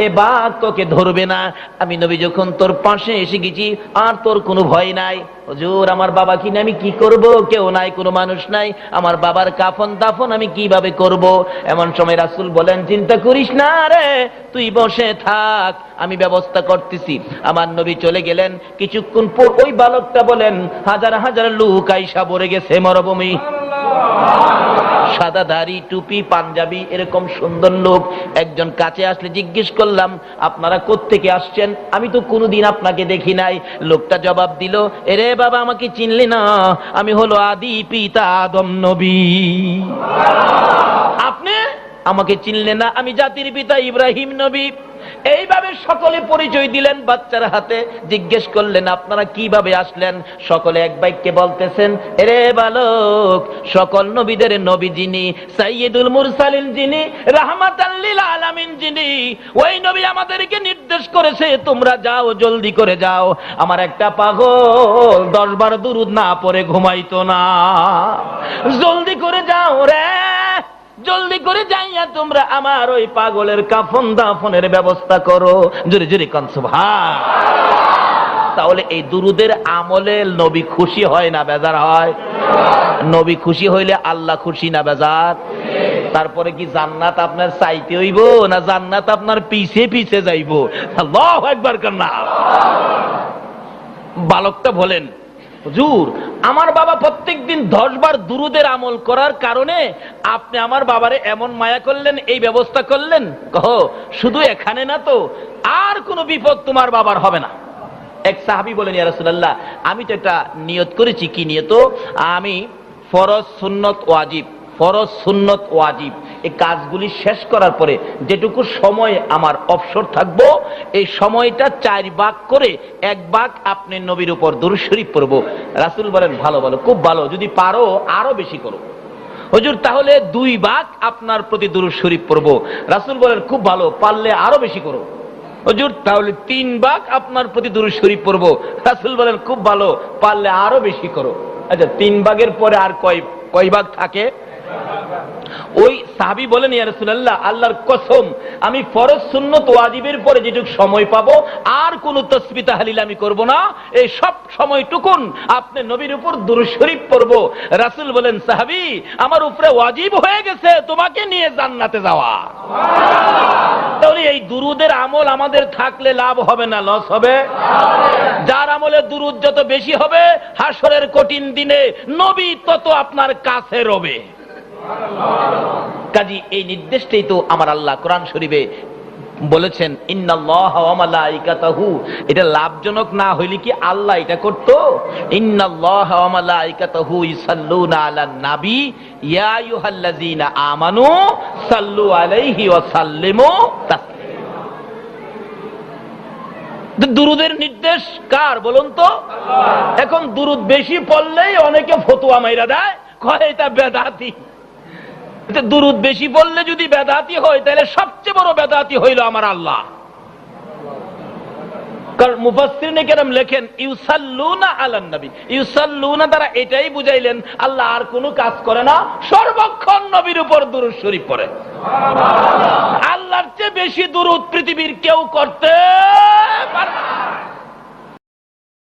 Speaker 1: এ বাঘ তোকে ধরবে না, আমি নবী যখন তোর পাশে এসে গেছি, আর তোর কোনো ভয় নাই। হুজুর আমার বাবা কিনে আমি কি করব? কেউ নাই, কোনো মানুষ নাই, আমার বাবার কাফন দাফন আমি কিভাবে করব? এমন সময় রাসূল বলেন, চিন্তা করিস না রে, তুই বসে থাক, আমি ব্যবস্থা করতেছি। আমার নবী চলে গেলেন। কিছুক্ষণ পর ওই বালকটা বলেন, হাজার হাজার লোক আইসা ভরে গেছে মরুভূমি, সাদা দাড়ি, টুপি, পাঞ্জাবি, এরকম সুন্দর লোক। একজন কাছে আসলে জিজ্ঞেস করলাম, আপনারা কোত্থেকে আসছেন? আমি তো কোনোদিন আপনাকে দেখি নাই। লোকটা জবাব দিল, এরে বাবা আমাকে চিনলি না? আমি হলো আদি পিতা আদম নবী। আপনি আমাকে চিনলেন না? আমি জাতির পিতা ইব্রাহিম নবী। এইভাবে সকলে পরিচয় দিলেন বাচ্চার হাতে। জিজ্ঞেস করলেন আপনারা কিভাবে আসলেন? সকলে এক বাক্যে বলতেছেন, এরে বালক, সকল নবীদের নবী যিনি, সাইয়্যিদুল মুরসালিন যিনি, রাহমাতাল লিল আলামিন যিনি, ওই নবী আমাদেরকে নির্দেশ করেছে তোমরা যাও, জলদি করে যাও। আমার একটা পাগল 10 বার দুরূদ না পড়ে ঘুমাইতো না, জলদি করে যাও রে, জলদি করে যাইয়া তোমরা আমার ওই পাগলের কাফন দাফনের ব্যবস্থা করো। জোরে জোরে কোন সুবহান। তাহলে এই দুরুদের আমলে নবী খুশি হয় না বেজার হয়? নবী খুশি হইলে আল্লাহ খুশি না বেজার? তারপরে কি জান্নাত আপনার চাইতে হইব না জান্নাত আপনার পিছে পিছে যাইব? আল্লাহু আকবার কান্না। বালকটা বলেন, হুজুর আমার বাবা প্রত্যেকদিন 10 বার দুরুদের আমল করার কারণে আপনি আমার বাবারে এমন মায়া করলেন, এই ব্যবস্থা করলেন। কহো শুধু এখানে না তো, আর কোনো বিপদ তোমার বাবার হবে না। এক সাহাবী বলেন, ইয়া রাসূলুল্লাহ, আমি তো একটা নিয়ত করেছি। কি নিয়ত? আমি ফরজ সুন্নত ওয়াজিব, ফরজ সুন্নত ওয়াজিব এই কাজগুলি শেষ করার পরে যেটুকু সময় আমার অবসর থাকবো, এই সময়টা 4 ভাগ করে 1 ভাগ আপনি নবীর উপর দুরূদ শরীফ পড়ব। রাসূল বলেন, ভালো ভালো, খুব ভালো, যদি পারো আরো বেশি করো। হুজুর তাহলে 2 ভাগ আপনার প্রতি দুরূদ শরীফ পড়ব। রাসূল বলেন, খুব ভালো, পারলে আরো বেশি করো। হুজুর তাহলে 3 ভাগ আপনার প্রতি দুরূদ শরীফ পড়ব। রাসূল বলেন, খুব ভালো, পারলে আরো বেশি করো। আচ্ছা 3 ভাগের পরে আর কয় ভাগ থাকে? ওই সাহাবী বলেন, ইয়া রাসূলুল্লাহ, আল্লাহর কসম আমি ফরজ সুন্নত ওয়াজিবের পরে যেটুকু সময় পাবো আর কোন তাসবিহ তাহলিল আমি করব না, এই সব সময়টুকুন আপনি নবীর উপর দুরূদ শরীফ পড়ব। রাসূল বলেন, সাহাবী আমার উপরে ওয়াজিব হয়ে গেছে তোমাকে নিয়ে জান্নাতে যাওয়া। তাহলে এই দুরুদের আমল আমাদের থাকলে লাভ হবে না লস হবে? যার আমলে দুরুদ যত বেশি হবে, হাসরের কঠিন দিনে নবী তত আপনার কাছে রবে। কাজী এই নির্দেশটাই তো আমার আল্লাহ কোরআন শরীফে বলেছেন, ইন্নাল্লাহা ওয়া মালাইকাতাহু। এটা লাভজনক না হইলে কি আল্লাহ এটা করত? ইন্নাল্লাহা ওয়া মালাইকাতাহু ইউসাল্লুনা আলান নবী ইয়া আইয়ুহাল্লাযীনা আমানু সাল্লু আলাইহি ওয়া সাল্লিমু তাসলিমা। দুরুদের নির্দেশ কার বলুন তো? এখন দুরুদ বেশি পড়লেই অনেকে ফতোয়া মাইরা দেয়, কয় এটা বেদাতি। দুরুদ বেশি বললে যদি বেদাতি হয়, তাহলে সবচেয়ে বড় বেদাতি হইল আমার আল্লাহ। কারণ মুফাসসিরিনে কেরাম লেখেন, ইউসাল্লুনা আলান নবী, ইউসাল্লুনা দ্বারা এটাই বুঝাইলেন আল্লাহ আর কোনো কাজ করে না, সর্বক্ষণ নবীর উপর দুরূদ শরীফ পড়ে। আল্লাহর চেয়ে বেশি দুরূদ পৃথিবীর কেউ করতে পারে না।